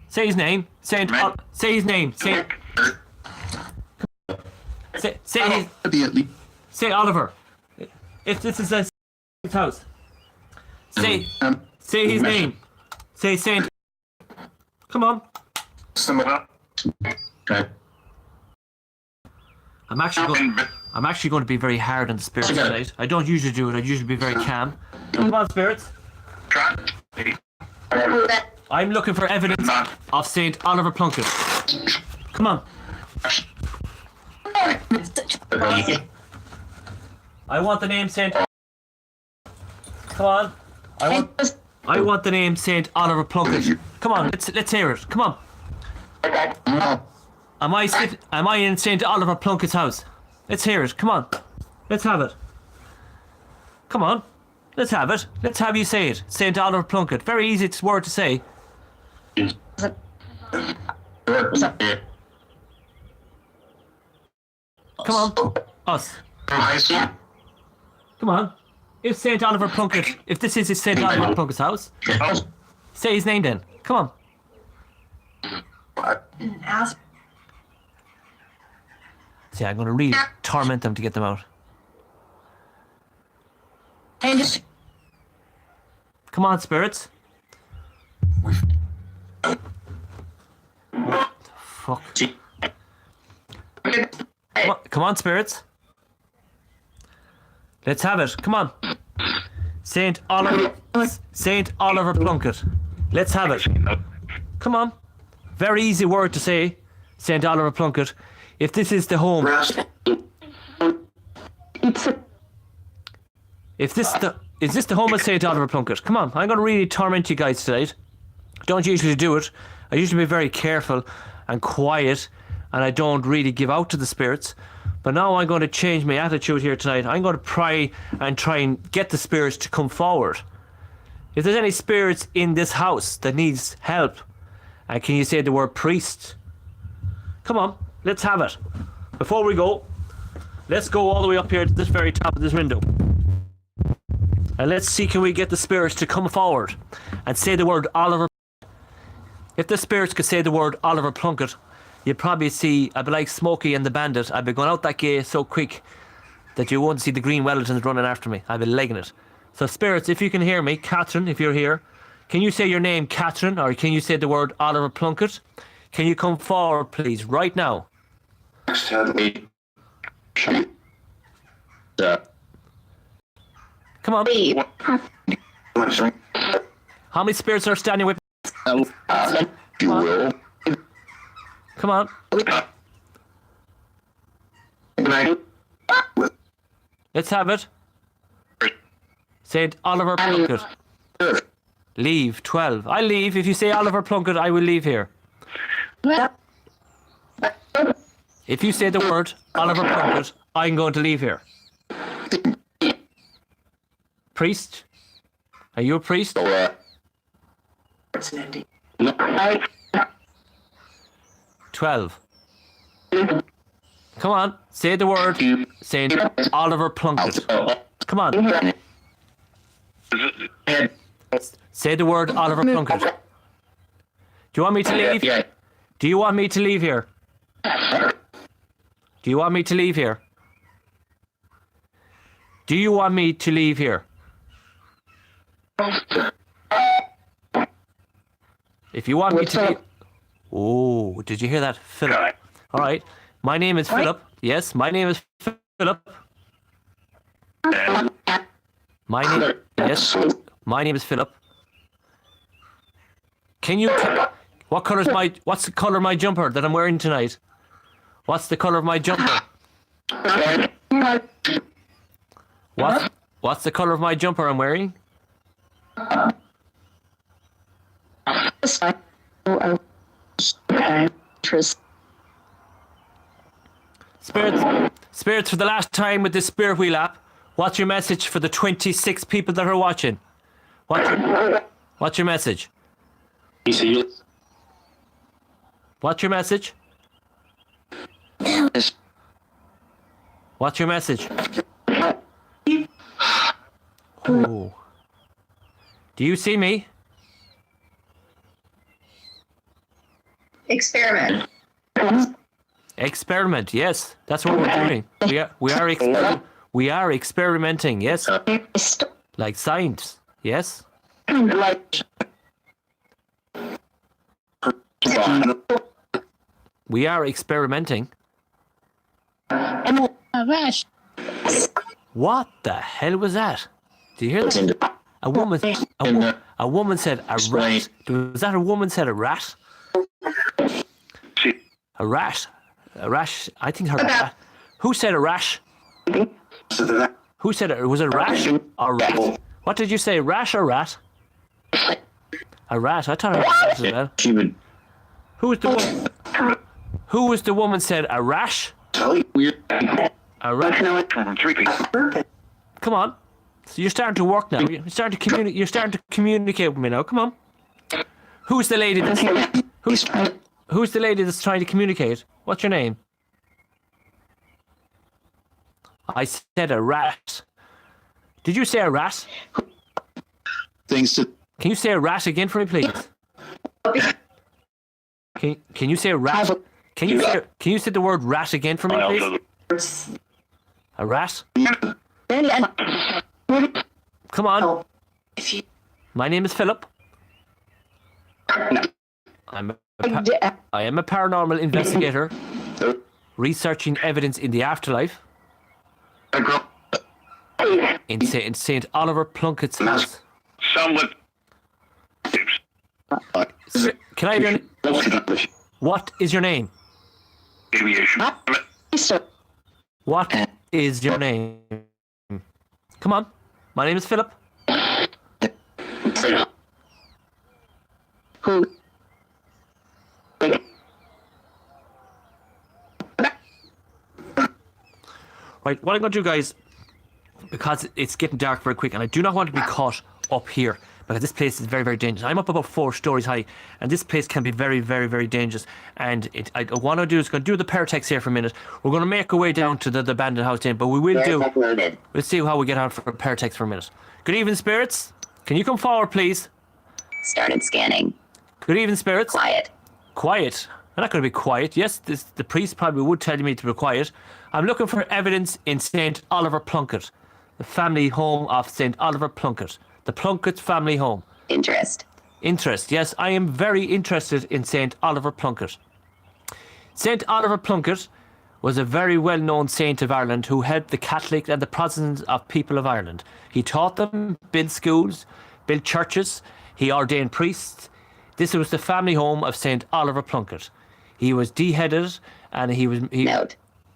Say his name, St. Say his name, St. Say Oliver. If this is a house. Say his name. Say Saint. Come on. Okay. I'm actually going to be very hard on the spirits tonight. I don't usually do it. I usually be very calm. Come on, spirits. I'm looking for evidence of Saint Oliver Plunkett. Come on. I want the name Saint. Come on. I want the name Saint Oliver Plunkett. Come on, let's hear it. Come on. Am I in Saint Oliver Plunkett's house? Let's hear it. Come on. Let's have it. Come on. Let's have it. Let's have you say it. Saint Oliver Plunkett. Very easy word to say. Come on. Us. Come on. If St. Oliver Plunkett, if this is St. Oliver Plunkett's house, say his name then. Come on. See, I'm going to really torment them to get them out. Come on, spirits. Fuck. Come on, spirits. Let's have it. Come on. Saint Oliver Plunkett. Let's have it. Come on. Very easy word to say. Saint Oliver Plunkett. If this is the home. Is this the home of Saint Oliver Plunkett? Come on. I'm going to really torment you guys tonight. Don't usually do it. I usually be very careful and quiet, and I don't really give out to the spirits. But now I'm going to change my attitude here tonight. I'm going to try and get the spirits to come forward. If there's any spirits in this house that needs help, and can you say the word priest? Come on, let's have it. Before we go, let's go all the way up here to this very top of this window. And let's see, can we get the spirits to come forward and say the word Oliver. If the spirits could say the word Oliver Plunkett, you'd probably see, I'd be like Smokey and the Bandit. I'd be going out that gate so quick that you won't see the green Wellingtons running after me. I've been legging it. So spirits, if you can hear me, Catherine, if you're here, can you say your name, Catherine, or can you say the word Oliver Plunkett? Can you come forward, please, right now? Come on. How many spirits are standing with me? You will. Come on. Let's have it. Saint Oliver Plunkett. Leave, 12. I leave. If you say Oliver Plunkett, I will leave here. If you say the word Oliver Plunkett, I'm going to leave here. Priest? Are you a priest? 12. Come on, say the word Saint Oliver Plunkett. Come on. Say the word Oliver Plunkett. Do you want me to leave? Do you want me to leave here? Do you want me to leave here? Do you want me to leave here? If you want me to leave... Oh, did you hear that? Philip. All right. My name is Philip. Yes, my name is Philip. Yes, my name is Philip. Can you... What's the colour of my jumper that I'm wearing tonight? What's the colour of my jumper? What's the colour of my jumper I'm wearing? Spirits, for the last time with this Spirit Wheel app, what's your message for the 26 people that are watching? What's your message? What's your message? What's your message? Oh. Do you see me? Experiment. Experiment, yes. That's what we're doing. We are experimenting, yes. Like science, yes. We are experimenting. What the hell was that? Did you hear that? A woman said a rat. Was that a woman said a rat? A rat. A rash. I think her rat. Who said a rash? Who said it? Was it a rash or rat? What did you say? Rash or rat? A rat. I thought it was a rat as well. Who was the woman? Who was the woman said a rash? A rat. Come on. So you're starting to work now. You're starting to communicate. You're starting to communicate with me now. Come on. Who's the lady that's Who's the lady that's trying to communicate? What's your name? I said a rat. Did you say a rat? Can you say a rat again for me, please? Can you say a rat? Can you say the word rat again for me, please? A rat? Come on. My name is Philip. I am a paranormal investigator researching evidence in the afterlife in St. Oliver Plunkett's house. Can I have your name? What is your name? What is your name? Come on. My name is Philip. Who? Right, what I'm going to do, guys, because it's getting dark very quick, and I do not want to be caught up here, because this place is very, very dangerous. I'm up about 4 stories high, and this place can be very, very, very dangerous. And what I want to do is going to do the paratex here for a minute. We're going to make our way down to the abandoned house then, but we will do... We'll see how we get on for paratex for a minute. Good evening, spirits. Can you come forward, please? Started scanning. Good evening, spirits. Quiet. Quiet. I'm not going to be quiet. Yes, the priest probably would tell me to be quiet. I'm looking for evidence in St. Oliver Plunkett, the family home of St. Oliver Plunkett, the Plunkett family home. Interest. Interest. Yes, I am very interested in St. Oliver Plunkett. St. Oliver Plunkett was a very well-known saint of Ireland who helped the Catholic and the Protestant of people of Ireland. He taught them, built schools, built churches. He ordained priests. This was the family home of St. Oliver Plunkett. He was beheaded, and he was...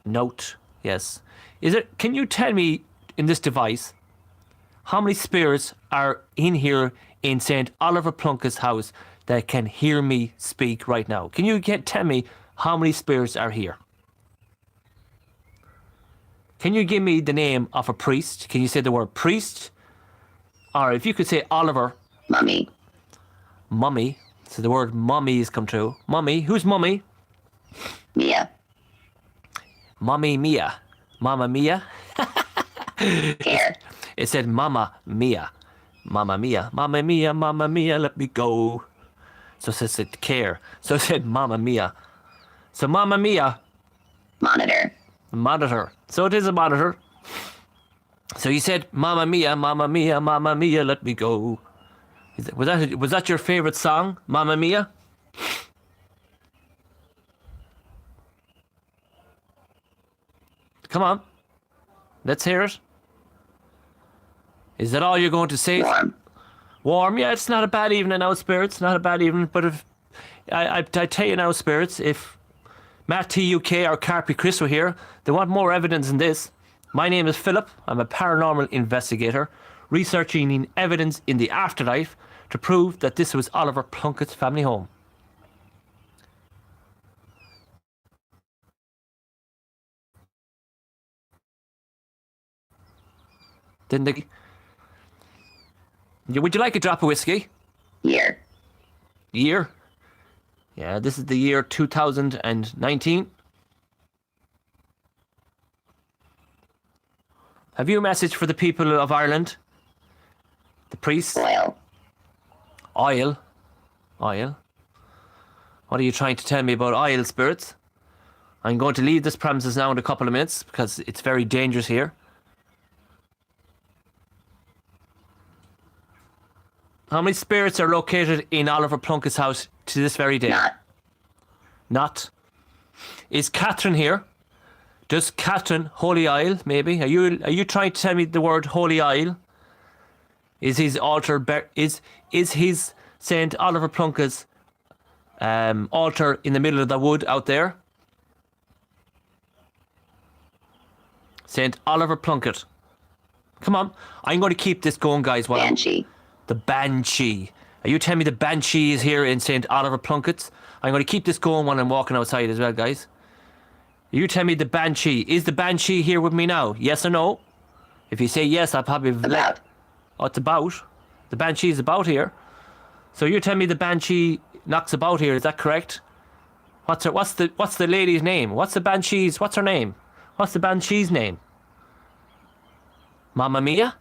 Note, yes. Can you tell me, in this device, how many spirits are in here in St. Oliver Plunkett's house that can hear me speak right now? Can you tell me how many spirits are here? Can you give me the name of a priest? Can you say the word priest? Or if you could say Oliver. Mummy. Mummy. So the word mummy has come true. Mummy. Who's mummy? Mia. Mummy Mia. Mama Mia. Care. It said Mama Mia. Mama Mia. Mama Mia. Mama Mia. Let me go. So it said care. So it said Mama Mia. So Mama Mia. Monitor. Monitor. So it is a monitor. So you said Mama Mia. Mama Mia. Mama Mia. Let me go. Was that your favorite song, Mamma Mia? Come on, let's hear it. Is that all you're going to say? Warm. Warm, yeah. It's not a bad evening now, spirits. Not a bad evening, but if I tell you now, spirits, if Matt TUK or Carpy Chris were here, they want more evidence than this. My name is Philip. I'm a paranormal investigator, researching evidence in the afterlife to prove that this was Oliver Plunkett's family home. Didn't they? Would you like a drop of whiskey? Year. Year? Yeah, this is the year 2019. Have you a message for the people of Ireland? The priests? Oil. Oil? Oil? What are you trying to tell me about oil, spirits? I'm going to leave this premises now in a couple of minutes because it's very dangerous here. How many spirits are located in Oliver Plunkett's house to this very day? Not. Is Catherine here? Does Catherine, Holy Isle, maybe? Are you trying to tell me the word Holy Isle? Is his altar is his St. Oliver Plunkett's altar in the middle of the wood out there? St. Oliver Plunkett. Come on, I'm going to keep this going, guys. Banshee. The Banshee. Are you telling me the Banshee is here in St. Oliver Plunkett's? I'm going to keep this going when I'm walking outside as well, guys. You tell me the Banshee. Is the Banshee here with me now? Yes or no? If you say yes, I'll probably... About. Oh, it's about. The Banshee is about here. So you tell me the Banshee knocks about here. Is that correct? What's the lady's name? What's her name? What's the Banshee's name? Mamma Mia?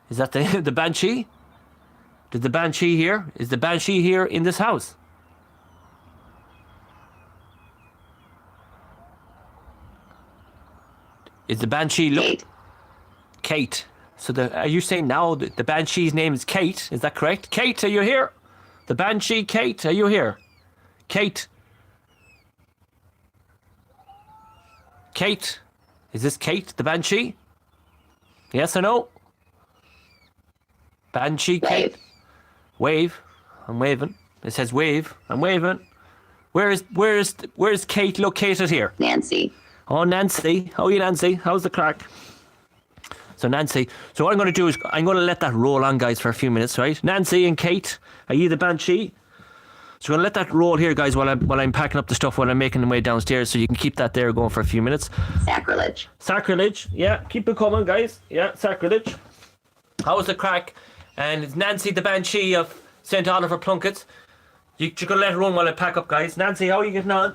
Is that the Banshee? Did the Banshee here? Is the Banshee here in this house? Is the Banshee... Kate. Kate. So are you saying now that the Banshee's name is Kate? Is that correct? Kate, are you here? The Banshee, Kate, are you here? Kate. Kate. Is this Kate, the Banshee? Yes or no? Banshee, Kate. Wave. I'm waving. It says wave. I'm waving. Where is Kate located here? Nancy. Oh, Nancy. How are you, Nancy? How's the crack? So Nancy. So what I'm going to do is I'm going to let that roll on, guys, for a few minutes, right? Nancy and Kate, are you the Banshee? So I'm going to let that roll here, guys, while I'm packing up the stuff, while I'm making the way downstairs, so you can keep that there going for a few minutes. Sacrilege. Sacrilege. Yeah, keep it coming, guys. Yeah, sacrilege. How's the crack? And it's Nancy the Banshee of St. Oliver Plunkett. You're going to let it run while I pack up, guys. Nancy, how are you getting on?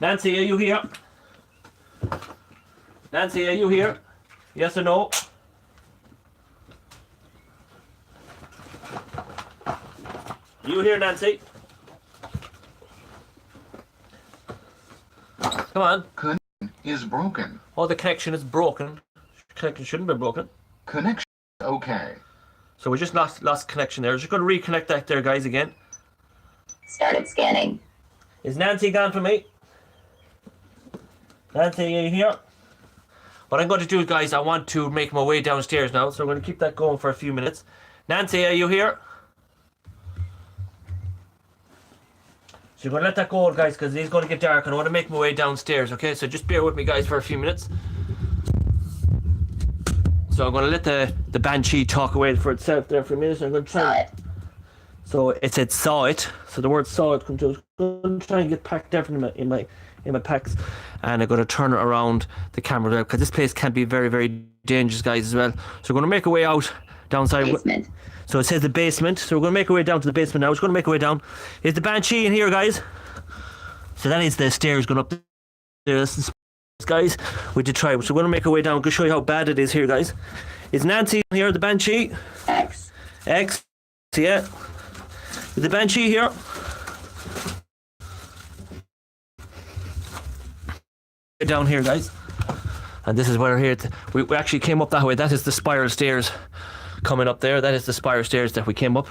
Nancy, are you here? Nancy, are you here? Yes or no? You here, Nancy? Come on. Connection is broken. Oh, the connection is broken. Connection shouldn't be broken. Connection okay. So we just lost connection there. Just going to reconnect that there, guys, again. Started scanning. Is Nancy gone for me? Nancy, are you here? What I'm going to do, guys, I want to make my way downstairs now, so we're going to keep that going for a few minutes. Nancy, are you here? So you're going to let that go, guys, because it's going to get dark, and I want to make my way downstairs, okay? So just bear with me, guys, for a few minutes. So I'm going to let the Banshee talk away for itself there for a minute. So I'm going to try. Saw it. So it said saw it. So the word saw it comes to. I'm going to try and get packed everything in my packs, and I'm going to turn it around the camera because this place can be very, very dangerous, guys, as well. So we're going to make our way out downside. Basement. So it says the basement. So we're going to make our way down to the basement now. We're going to make our way down. Is the Banshee in here, guys? So that is the stairs going up there. This is, guys, we did try. So we're going to make our way down. I'm going to show you how bad it is here, guys. Is Nancy here, the Banshee? X. X, yeah. Is the Banshee here? Down here, guys. And this is where we're here. We actually came up that way. That is the spiral stairs coming up there. That is the spiral stairs that we came up.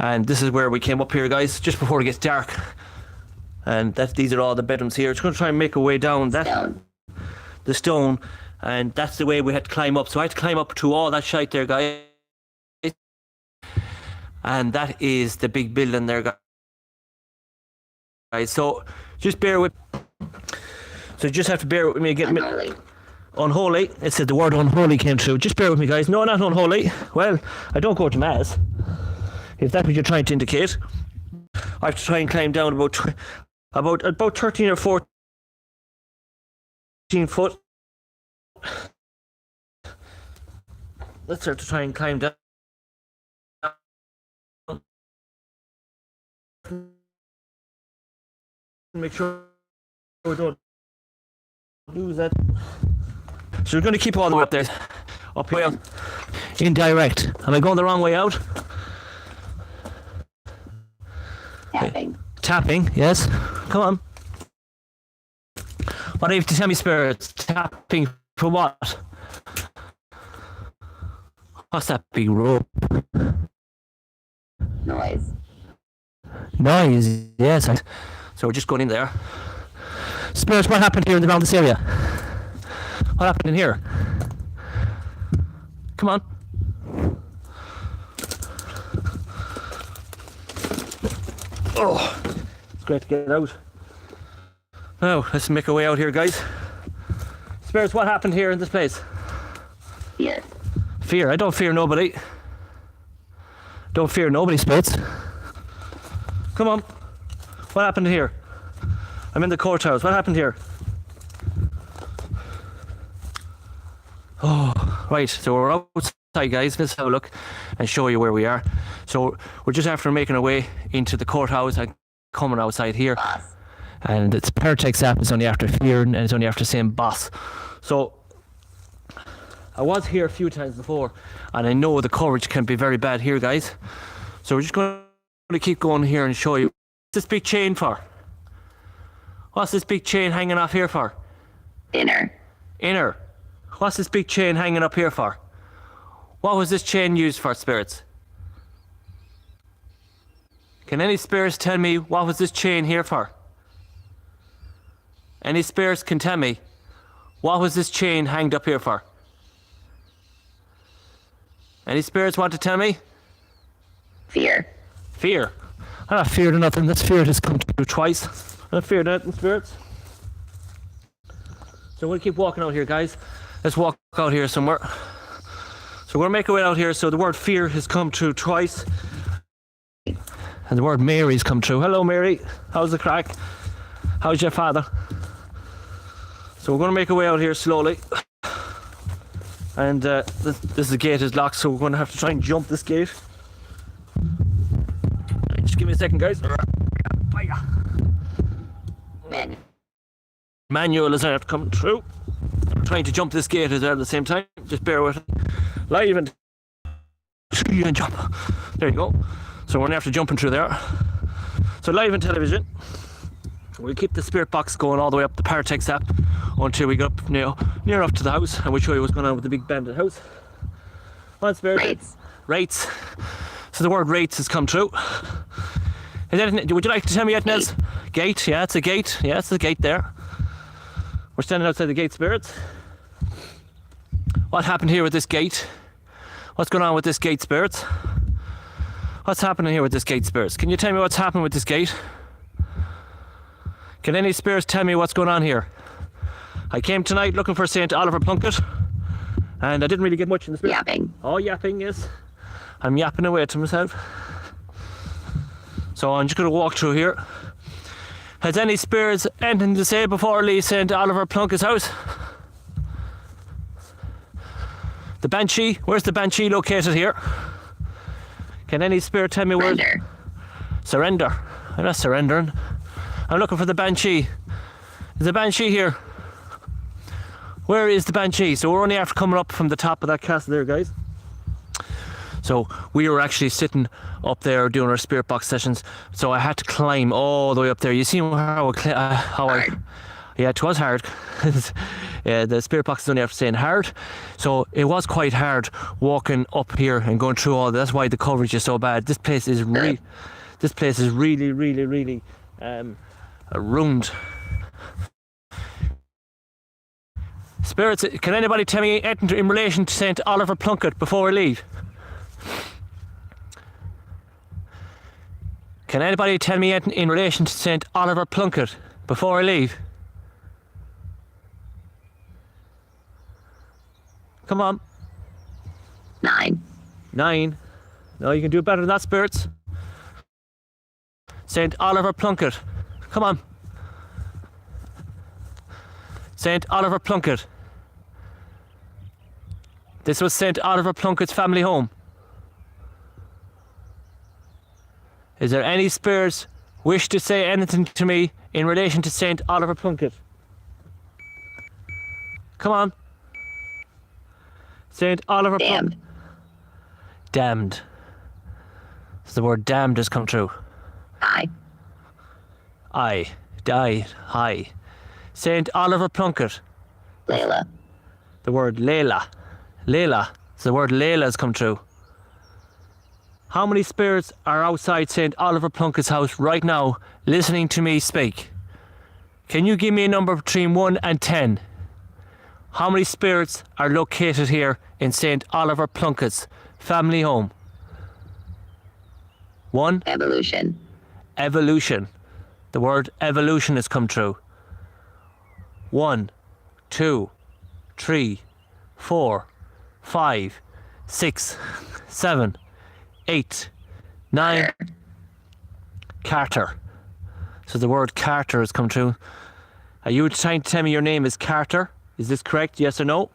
And this is where we came up here, guys, just before it gets dark. And these are all the bedrooms here. It's going to try and make a way down that Stone. the stone, and that's the way we had to climb up. So I had to climb up to all that shite there, guys. And that is the big building there, guys. So just bear with. So you just have to bear with me again. Unholy. Unholy. It said the word unholy came through. Just bear with me, guys. No, not unholy. Well, I don't go to mass, if that's what you're trying to indicate. I have to try and climb down about 13 or 14 foot. Let's start to try and climb down. Make sure we don't lose that. So we're going to keep all the way up there. Up here. Indirect. Am I going the wrong way out? Tapping. Tapping, yes. Come on. What do you have to tell me, spirits? Tapping for what? What's that big rope? Noise. Noise, yes. So we're just going in there. Spirits, what happened here around this area? What happened in here? Come on. Oh, it's great to get out. Now, let's make our way out here, guys. Spirits, what happened here in this place? Fear. Fear. I don't fear nobody. Don't fear nobody, Spirits. Come on. What happened here? I'm in the courthouse. What happened here? Oh, right. So we're outside, guys. Let's have a look and show you where we are. So we're just after making our way into the courthouse and coming outside here. Boss. And it's Pertex app is only after fear and it's only after saying boss. So I was here a few times before and I know the coverage can be very bad here, guys. So we're just going to keep going here and show you. What's this big chain for? What's this big chain hanging off here for? Inner. Inner. What's this big chain hanging up here for? What was this chain used for, spirits? Can any spirits tell me what was this chain here for? Any spirits can tell me what was this chain hanged up here for? Any spirits want to tell me? Fear. Fear. I'm not feared of nothing. This fear has come true twice. I'm not feared of nothing, spirits. So we'll keep walking out here, guys. Let's walk out here somewhere. So we're going to make our way out here. So the word fear has come true twice. And the word Mary's come true. Hello, Mary. How's the crack? How's your father? So we're going to make our way out here slowly. And this gate is locked, so we're going to have to try and jump this gate. Just give me a second, guys. Men. Manual is out coming through. I'm trying to jump this gate as well at the same time. Just bear with me. Live and jump. There you go. So we're only after jumping through there. So live on television. We'll keep the spirit box going all the way up the Paratex app until we get up near enough to the house, and we'll show you what's going on with the big bandit house. On spirit. Rates. Rates. So the word rates has come true. Is anything, would you like to tell me anything else? Gate, yeah, it's a gate. Yeah, it's a gate there. We're standing outside the gate, spirits. What happened here with this gate? What's going on with this gate, spirits? What's happening here with this gate, spirits? Can you tell me what's happening with this gate? Can any spirits tell me what's going on here? I came tonight looking for St. Oliver Plunkett, and I didn't really get much in the spirit. Yapping. Oh, yapping, yes. I'm yapping away to myself. So I'm just going to walk through here. Has any spirits anything to say before I leave St. Oliver Plunkett's house? The Banshee, where's the Banshee located here? Can any spirit tell me where? Surrender. I'm not surrendering. I'm looking for the Banshee. Is the Banshee here? Where is the Banshee? So we're only after coming up from the top of that castle there, guys. So we were actually sitting up there doing our spirit box sessions. So I had to climb all the way up there. You see how I yeah, it was hard. Yeah, the spirit box is only after saying hard. So it was quite hard walking up here and going through all that. That's why the coverage is so bad. This place is really ruined. Spirits, can anybody tell me anything in relation to St. Oliver Plunkett before I leave? Can anybody tell me anything in relation to St. Oliver Plunkett before I leave? Come on. 9. 9. No, you can do better than that, spirits. St. Oliver Plunkett. Come on. St. Oliver Plunkett. This was St. Oliver Plunkett's family home. Is there any spirits wish to say anything to me in relation to St. Oliver Plunkett? Come on. St. Oliver Plunkett. Damned. So the word damned has come true. I. Hi. St. Oliver Plunkett. Layla. The word Layla. So the word Layla has come true. How many spirits are outside St. Oliver Plunkett's house right now listening to me speak? Can you give me a number between 1 and 10? How many spirits are located here in St. Oliver Plunkett's family home? 1. Evolution. Evolution. The word evolution has come true. 1, 2, 3, 4, 5, 6, 7, 8, 9. Carter. So the word Carter has come true. Are you trying to tell me your name is Carter? Is this correct? Yes or no?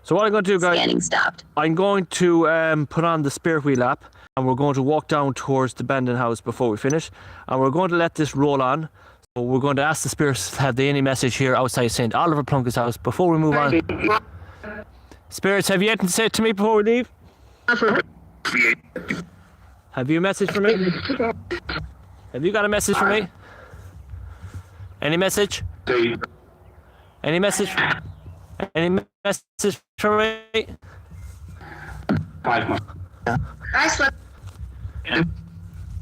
So what I'm going to do, guys, Scanning stopped. I'm going to put on the spirit wheel app, and we're going to walk down towards the abandoned house before we finish, and we're going to let this roll on. So we're going to ask the spirits, have they any message here outside St. Oliver Plunkett's house before we move on. Spirits, have you anything to say to me before we leave? Have you a message for me? Have you got a message for me? Any message? Any message? Any message for me?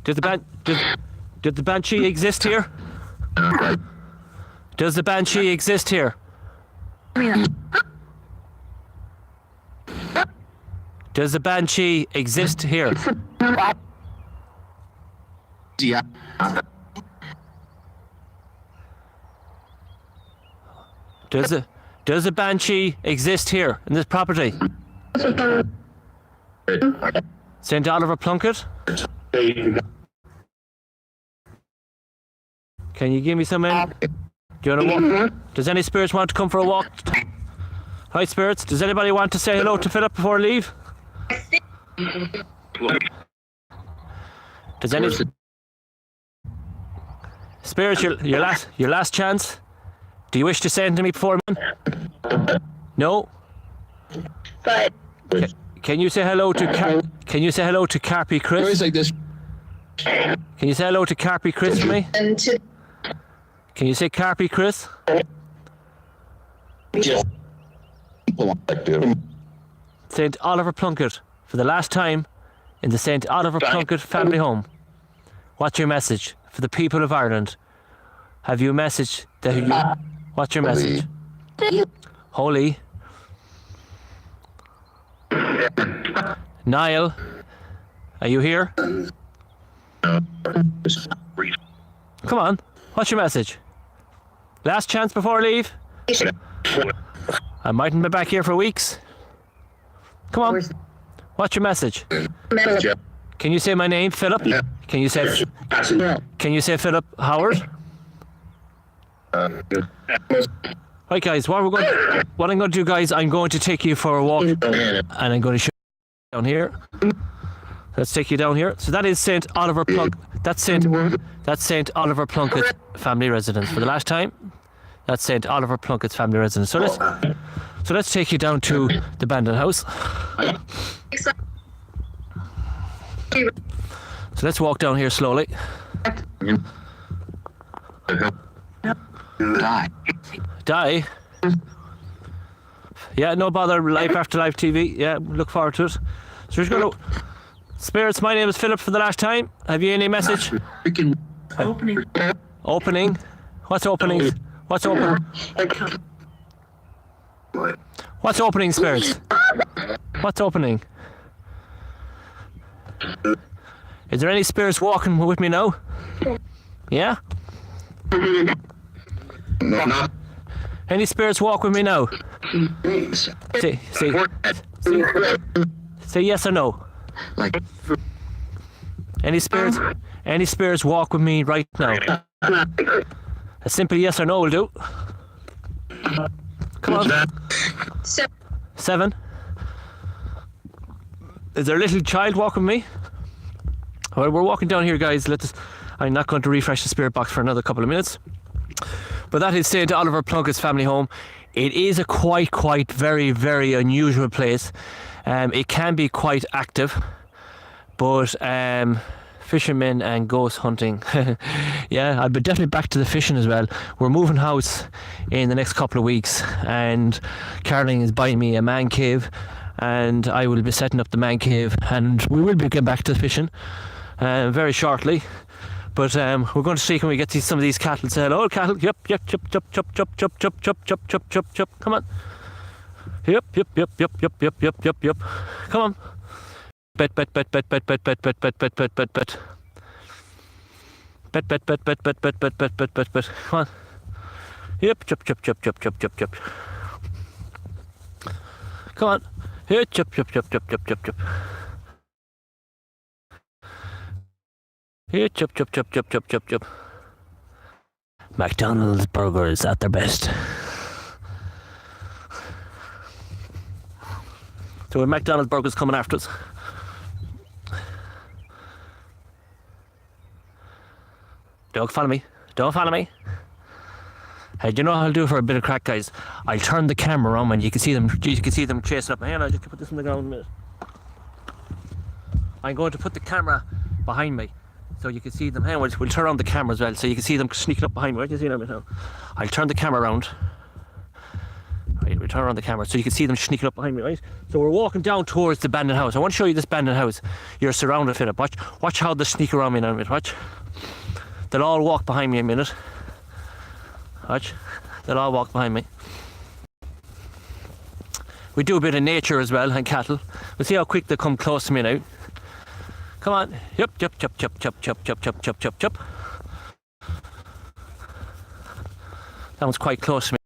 Did the Banshee exist here? Does the Banshee exist here? Does the Banshee exist here? Yeah. Does the Banshee exist here in this property? St. Oliver Plunkett? Can you give me some in? Do you want to walk? Does any spirits want to come for a walk? Hi, spirits. Does anybody want to say hello to Philip before I leave? Does any spirits, your last chance? Do you wish to say anything to me before? No. But Can you say hello to Can you say hello to Carpy Chris? Always like this. Can you say hello to Carpy Chris for me? Can you say Carpy Chris? Just St. Oliver Plunkett, for the last time in the St. Oliver Plunkett family home. What's your message for the people of Ireland? Have you a message that you... What's your message? Holy. Niall, are you here? Come on, what's your message? Last chance before I leave? I mightn't be back here for weeks. Come on, what's your message? Can you say my name, Philip? Can you say Philip Howard? Right, guys, what I'm going to do, guys, I'm going to take you for a walk, and I'm going to show you down here. Let's take you down here. So that is St. Oliver Plunkett. That's St. Oliver Plunkett family residence. For the last time, that's St. Oliver Plunkett's family residence. So let's take you down to the abandoned house. So let's walk down here slowly. Die? Yeah, no bother. Life after life TV. Yeah, look forward to it. So we're just going to... Spirits, my name is Philip for the last time. Have you any message? Opening. Opening? What's opening? What's open? What's opening, Spirits? What's opening? Is there any spirits walking with me now? Yeah? Any spirits walk with me now? Say yes or no. Any spirits walk with me right now? A simple yes or no will do. Come on. 7. Is there a little child walking with me? All right, we're walking down here, guys. I'm not going to refresh the spirit box for another couple of minutes. But that is St. Oliver Plunkett's family home. It is a quite, very, very unusual place. It can be quite active, but fishermen and ghost hunting. Yeah, I'll be definitely back to the fishing as well. We're moving house in the next couple of weeks, and Caroline is buying me a man cave, and I will be setting up the man cave, and we will be getting back to the fishing very shortly. But we're going to see, can we get some of these cattle? Say hello, cattle. Yep, chop. Come on. Yep. Come on. Bet. Come on. Yep, chop. Come on. Here, chop. Here, chop. McDonald's burgers at their best. So with McDonald's burgers coming after us. Don't follow me. Hey, do you know what I'll do for a bit of crack, guys? I'll turn the camera on and you can see them chasing up. Hang on, I'll just put this on the ground in a minute. I'm going to put the camera behind me so you can see them. Hang on, we'll turn on the camera as well so you can see them sneaking up behind me. Right, you see them now? I'll turn the camera around. Right, we'll turn around the camera so you can see them sneaking up behind me, right? So we're walking down towards the abandoned house. I want to show you this abandoned house. You're surrounded, Philip. Watch how they sneak around me now a minute. Watch. They'll all walk behind me a minute. Watch. They'll all walk behind me. We do a bit of nature as well and cattle. We'll see how quick they come close to me now. Come on. Yep. That one's quite close to me.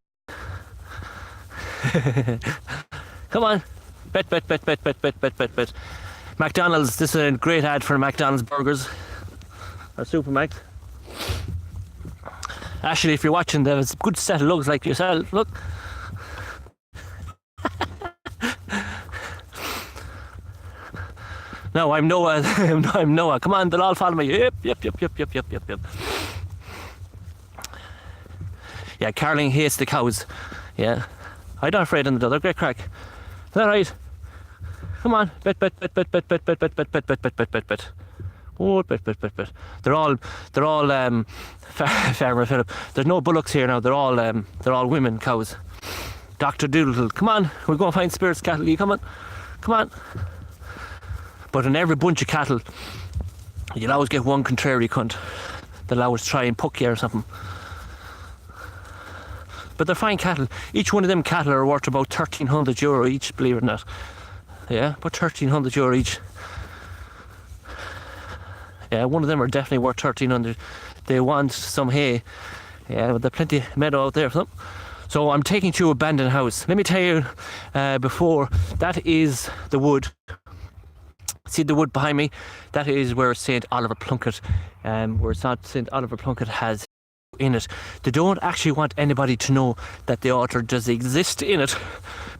Come on. Bet. McDonald's. This is a great ad for McDonald's burgers. Or Supermax. Actually, if you're watching, there's a good set of looks like yourself. Look. No, I'm Noah. I'm Noah. Come on, they'll all follow me. Yep. Yeah, Caroline hates the cows. Yeah. I'm not afraid of them though. They're great crack. Is that right? Come on. Bet. Oh, bet. They're all Farmer Philip. There's no bullocks here now. They're all women cows. Dr. Doolittle, come on. We're going to find spirits cattle. You come on. But in every bunch of cattle, you'll always get one contrary cunt that'll always try and poke you or something. But they're fine cattle. Each one of them cattle are worth about €1,300 each, believe it or not. Yeah, about €1,300 each. Yeah, one of them are definitely worth 1,300. They want some hay. Yeah, but there's plenty of meadow out there for them. So I'm taking to abandoned house. Let me tell you before, that is the wood. See the wood behind me? That is where St. Oliver Plunkett, where St. Oliver Plunkett has in it. They don't actually want anybody to know that the altar does exist in it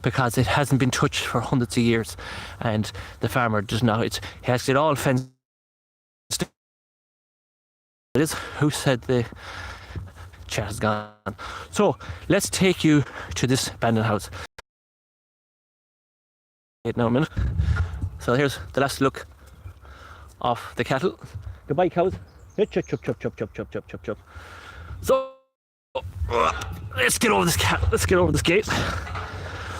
because it hasn't been touched for hundreds of years, and the farmer does not. He has it all fenced. It is. Who said the chat is gone? So let's take you to this abandoned house. Wait now a minute. So here's the last look of the cattle. Goodbye, cows. Chop. So let's get over this Let's get over this gate.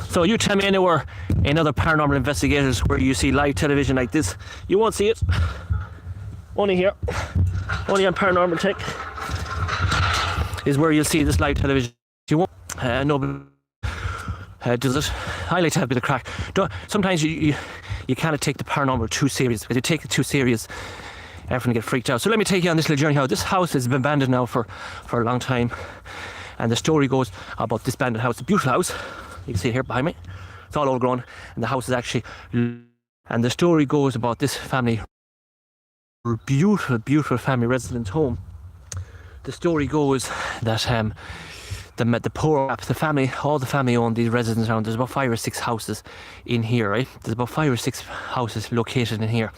So you tell me anywhere in other paranormal investigators where you see live television like this. You won't see it. Only here. Only on Paranormal Tech is where you'll see this live television. You won't. Nobody does it. I like to have a bit of crack. Sometimes you kind of take the paranormal too serious. Because you take it too serious, everyone get freaked out. So let me take you on this little journey. How this house has been abandoned now for a long time. And the story goes about this abandoned house. A beautiful house. You can see it here behind me. It's all overgrown. And the house is actually... And the story goes about this family... Beautiful family residence home. The story goes that the poor, the family, all the family own these residences around. There's about 5 or 6 houses in here, right? There's about 5 or 6 houses located in here,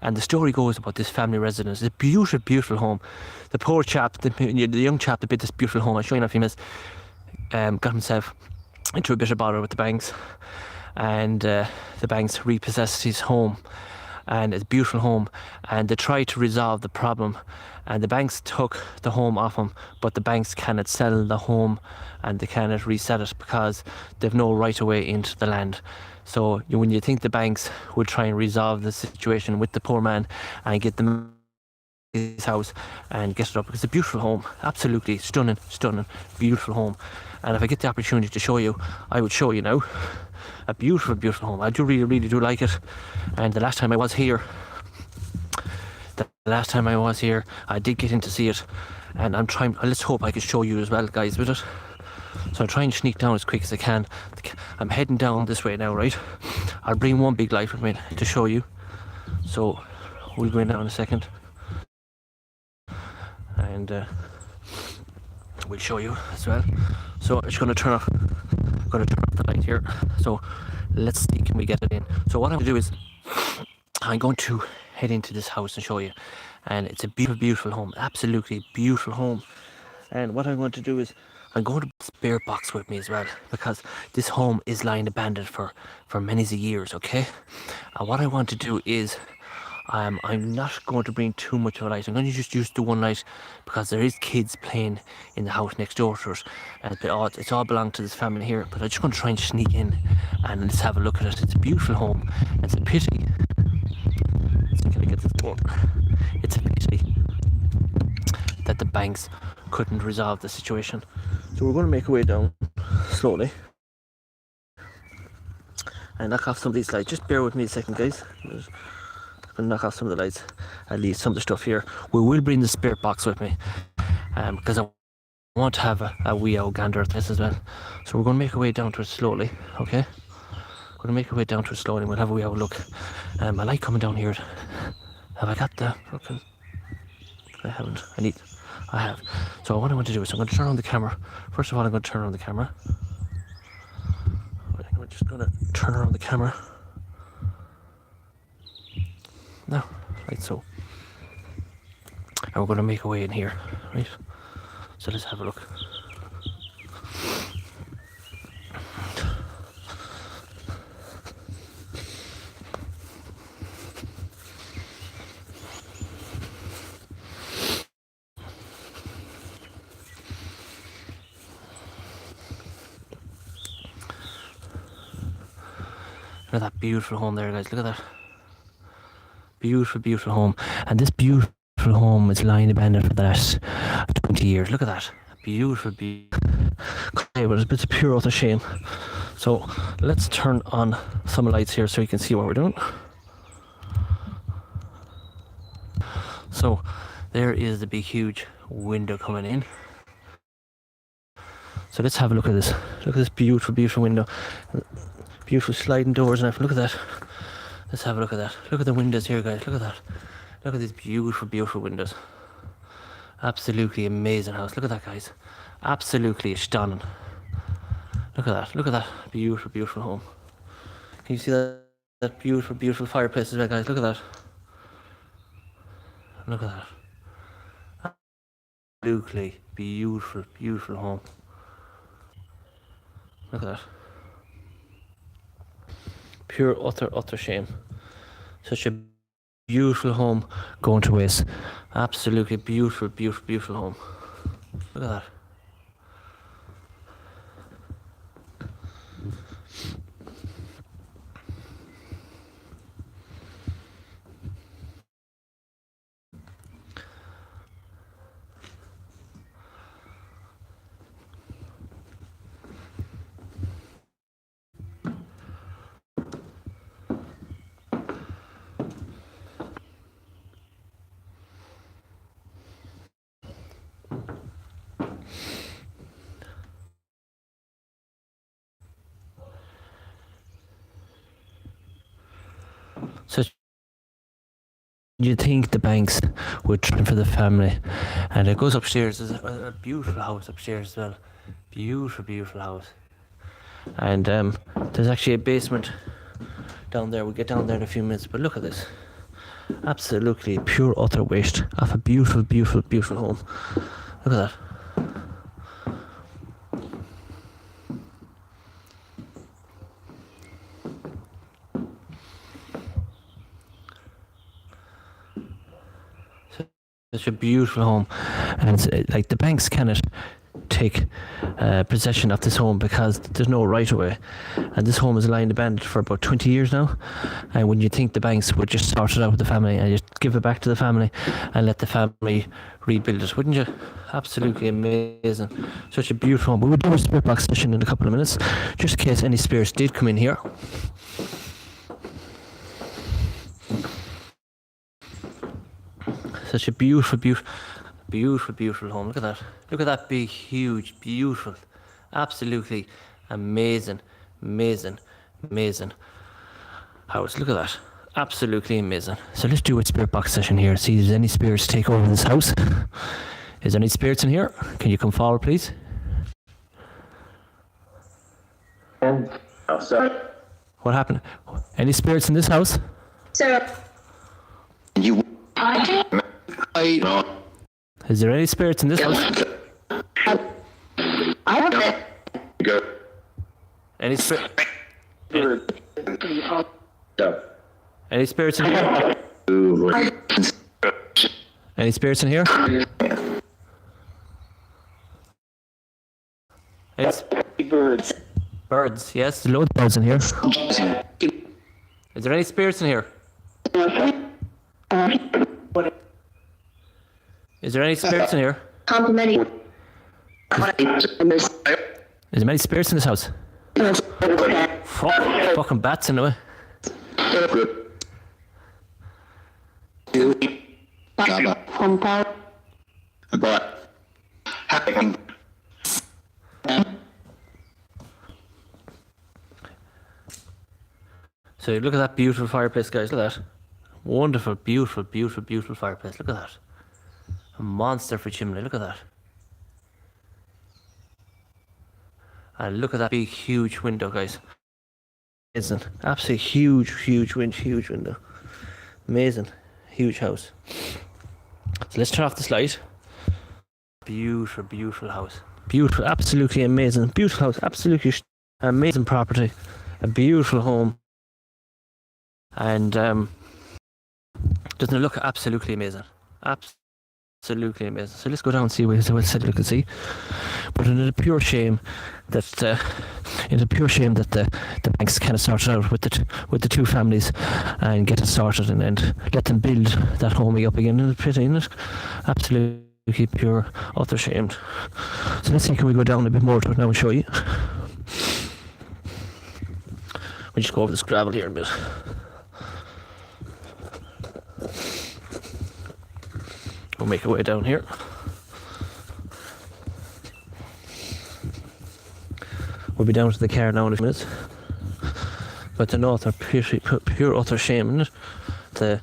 and the story goes about this family residence. It's a beautiful home. The poor chap, the young chap that built this beautiful home, I'll show you in a few minutes, got himself into a bit of bother with the banks, and the banks repossessed his home. And it's a beautiful home, and they tried to resolve the problem, and the banks took the home off him, but the banks cannot sell the home and they cannot resell it because they've no right of way into the land. So when you think the banks will try and resolve the situation with the poor man and get them his house and get it up, because it's a beautiful home, absolutely stunning, beautiful home. And if I get the opportunity to show you, I would show you now. A beautiful home. I do really do like it. And the last time I was here, I did get in to see it, and I'm trying. Let's hope I can show you as well, guys, with it. So I'm trying to sneak down as quick as I can. I'm heading down this way now, right? I'll bring one big light with me to show you. So we'll go in now in a second, and we'll show you as well. So I'm just going to turn off the light here. So let's see, can we get it in? So what I'm going to do is I'm going to head into this house and show you. And it's a beautiful home, absolutely beautiful home. And what I'm going to do is I'm going to bring a spirit box with me as well, because this home is lying abandoned for many years, okay? And what I want to do is I'm not going to bring too much of a light. I'm going to just use the one light because there is kids playing in the house next door to us, and it's all belonged to this family here. But I'm just going to try and sneak in and let's have a look at it. It's a beautiful home. It's a pity. Let's see, can I get this going? It's a pity that the banks couldn't resolve the situation. So we're going to make our way down slowly and knock off some of these lights. Just bear with me a second, guys. And knock off some of the lights and leave some of the stuff here. We will bring the spirit box with me, because I want to have a wee old gander at this as well. So we're going to make our way down to it slowly, okay? We're going to make our way down to it slowly and we'll have a wee old look. I like coming down here. Have I got the... Okay. I haven't. I have. So what I want to do is I'm going to turn on the camera. First of all, I'm going to turn on the camera. I'm just going to turn on the camera. Now, like so. And we're going to make our way in here, right? So let's have a look. Look at that beautiful home there, guys. Look at that. Beautiful, beautiful home. And this beautiful home is lying abandoned for the last 20 years. Look at that. Beautiful, beautiful. But it's a pure utter shame. So let's turn on some lights here so you can see what we're doing. So there is the big huge window coming in. So let's have a look at this. Look at this beautiful, beautiful window. Beautiful sliding doors and everything. Look at that. Let's have a look at that. Look at the windows here, guys. Look at that. Look at these beautiful, beautiful windows. Absolutely amazing house. Look at that, guys. Absolutely stunning. Look at that. Look at that beautiful, beautiful home. Can you see that beautiful, beautiful fireplace as well, guys? Look at that. Look at that. Absolutely beautiful, beautiful home. Look at that. Pure utter shame. Such a beautiful home going to waste. Absolutely beautiful, beautiful, beautiful home. Look at that. So you think the banks would try for the family, and it goes upstairs. There's a beautiful house upstairs as well. Beautiful, beautiful house. And there's actually a basement down there. We'll get down there in a few minutes. But look at this. Absolutely pure utter waste of a beautiful, beautiful, beautiful home. Look at that. Such a beautiful home, and it's like the banks cannot take possession of this home because there's no right of way, and this home is lying abandoned for about 20 years now. And when you think the banks would just sort it out with the family and just give it back to the family and let the family rebuild it, wouldn't you? Absolutely amazing. Such a beautiful home. We will do a spirit box session in a couple of minutes, just in case any spirits did come in here. Such a beautiful, beautiful, beautiful, beautiful home. Look at that. Look at that big, huge, beautiful, absolutely amazing, amazing, amazing house. Look at that. Absolutely amazing. So let's do a spirit box session here. See if there's any spirits take over this house. Is there any spirits in here? Can you come forward, please? What happened? Any spirits in this house? Sir. Is there any spirits in this house? Any spirit? Any spirits in here? Any spirits in here? Birds. Birds, yes, loads of birds in here. Is there any spirits in here? Is there any spirits in here? Complimenting. Is there many spirits in this house? Fucking bats in the way. So look at that beautiful fireplace, guys. Look at that. Wonderful, beautiful, beautiful, beautiful fireplace. Look at that. A monster for chimney. Look at that. And look at that big, huge window, guys. Amazing. Absolutely huge, huge window. Amazing. Huge house. So let's turn off this light. Beautiful, beautiful house. Beautiful, absolutely amazing. Beautiful house. Absolutely amazing property. A beautiful home. And doesn't it look absolutely amazing? absolutely amazing. So let's go down and see what you can see. But it's a pure shame that the banks kind of sorted out with the two families and get it sorted and let them build that home up again. And it's pretty, isn't it? Absolutely pure utter shame. So let's see, can we go down a bit more to it now and show you? We just go over this gravel here a bit. We'll make our way down here. We'll be down to the car now in a few minutes. But the north are pure utter shame, isn't it?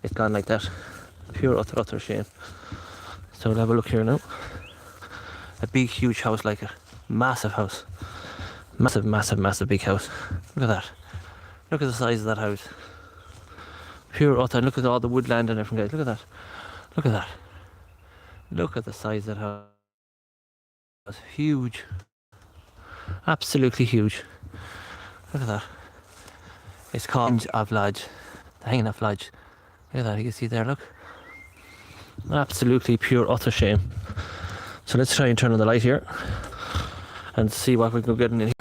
It's gone like that. Pure utter shame. So we'll have a look here now. A big huge house like it. Massive house. Massive big house. Look at that. Look at the size of that house. Pure utter. Look at all the woodland and everything, guys. Look at that. Look at that. Look at the size of that house. It's huge. Absolutely huge. Look at that. It's called of Lodge. The hanging off Lodge. Look at that. You can see there, look. Absolutely pure utter shame. So let's try and turn on the light here and see what we can get in here.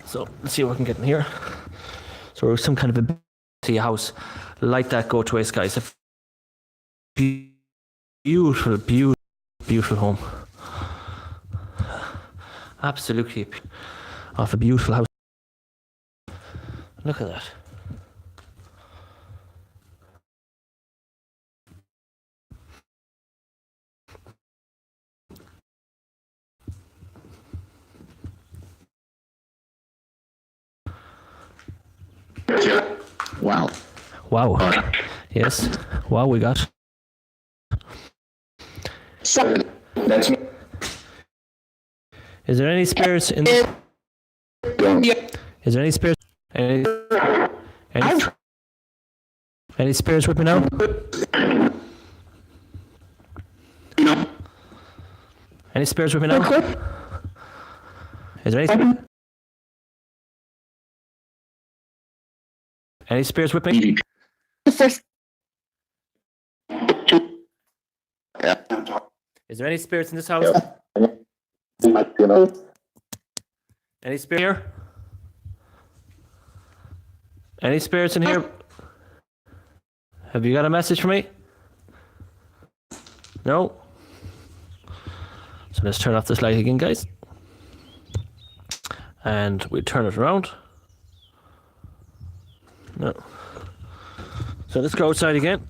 So let's see what we can get in here. So some kind of a house like that go to waste, guys. A beautiful home. Absolutely off a beautiful house. Look at that. Wow. Wow. Yes. Wow, we got. That's me. Is there any spirits in this? Is there any spirits? Any spirits with me now? Any spirits with me now? Is there any spirits with me? Is there any spirits in this house? Any spirit here? Any spirits in here? Have you got a message for me? No? So let's turn off this light again, guys. And we turn it around. No. So let's go outside again.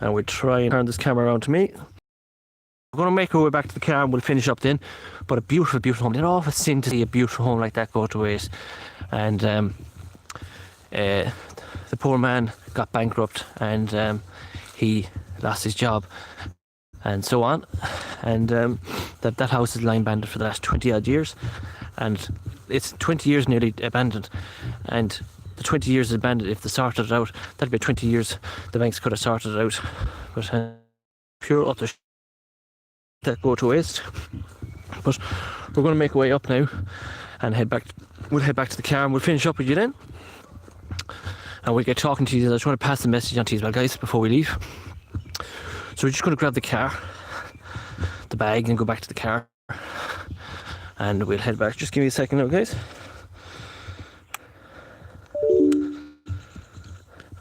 And we try and turn this camera around to me. We're going to make our way back to the car and we'll finish up then. But a beautiful home. You always seem to see a beautiful home like that go to waste. And the poor man got bankrupt and he lost his job and so on. And that house is lying abandoned for the last 20 odd years. And it's 20 years nearly abandoned. And the 20 years is abandoned, if they sorted it out, that'd be 20 years the banks could have sorted it out. But pure utter that go to waste. But we're going to make our way up now and head back. We'll head back to the car and we'll finish up with you then. And we'll get talking to you. I just want to pass the message on to you as well, guys, before we leave. So we're just going to grab the car, the bag, and go back to the car. And we'll head back. Just give me a second now, guys.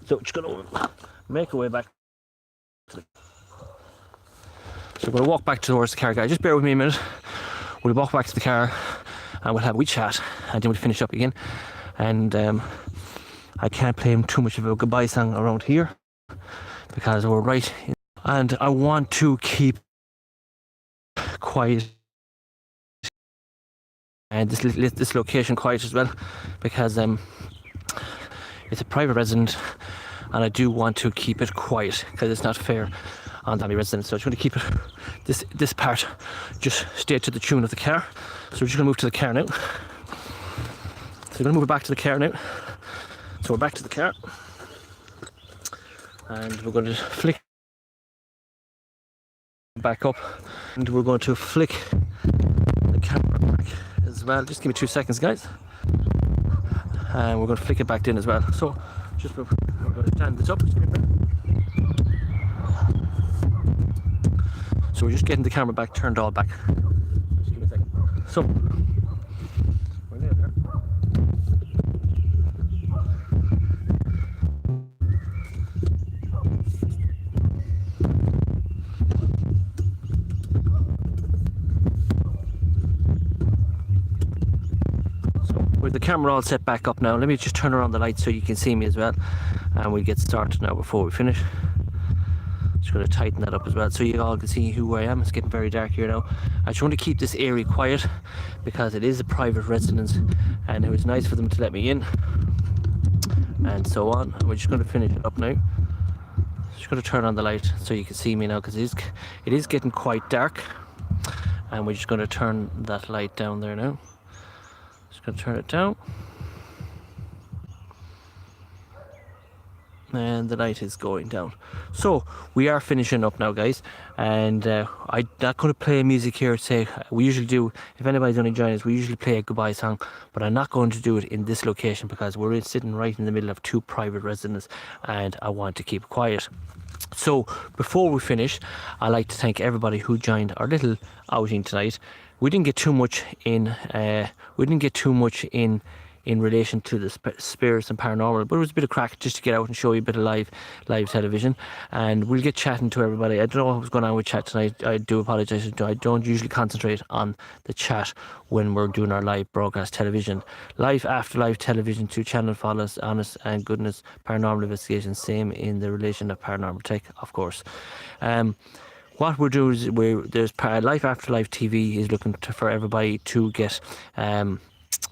So we're just going to make our way back. So we're going to walk back towards the car, guys. Just bear with me a minute. We'll walk back to the car and we'll have a wee chat and then we'll finish up again. And I can't play too much of a goodbye song around here because we're right in, and I want to keep quiet and this location quiet as well because it's a private residence and I do want to keep it quiet because it's not fair on the residents. So I just want to keep it this part just stay to the tune of the car. So we're just going to move to the car now. So we're going to move it back to the car now. So we're back to the car and we're going to flick back up and we're going to flick the camera back as well. Just give me 2 seconds, guys, and we're going to flick it back in as well. So just we're going to stand this up. Just give me a minute. So we're just getting the camera back, turned all back. Just give me a second. So, we're near there. With the camera all set back up now, let me just turn around the lights so you can see me as well, and we'll get started now before we finish. Just going to tighten that up as well so you all can see who I am. It's getting very dark here now. I just want to keep this area quiet because it is a private residence and it was nice for them to let me in and so on. We're just going to finish it up now. Just going to turn on the light so you can see me now because it is getting quite dark, and we're just going to turn that light down there now. Just going to turn it down, and the light is going down. So we are finishing up now, guys, and I'm not going to play music here. Say we usually do. If anybody's only joining us, we usually play a goodbye song, but I'm not going to do it in this location because we're sitting right in the middle of two private residences, and I want to keep it quiet. So before we finish, I'd like to thank everybody who joined our little outing tonight. We didn't get too much in. In relation to the spirits and paranormal, but it was a bit of crack just to get out and show you a bit of live television, and we'll get chatting to everybody. I don't know what was going on with chat tonight. I do apologise. I don't usually concentrate on the chat when we're doing our live broadcast television. Live after live television, 2 channel follows honest and goodness paranormal investigation, same in the relation of paranormal tech, of course. What we're doing is there's live after live TV is looking for everybody to get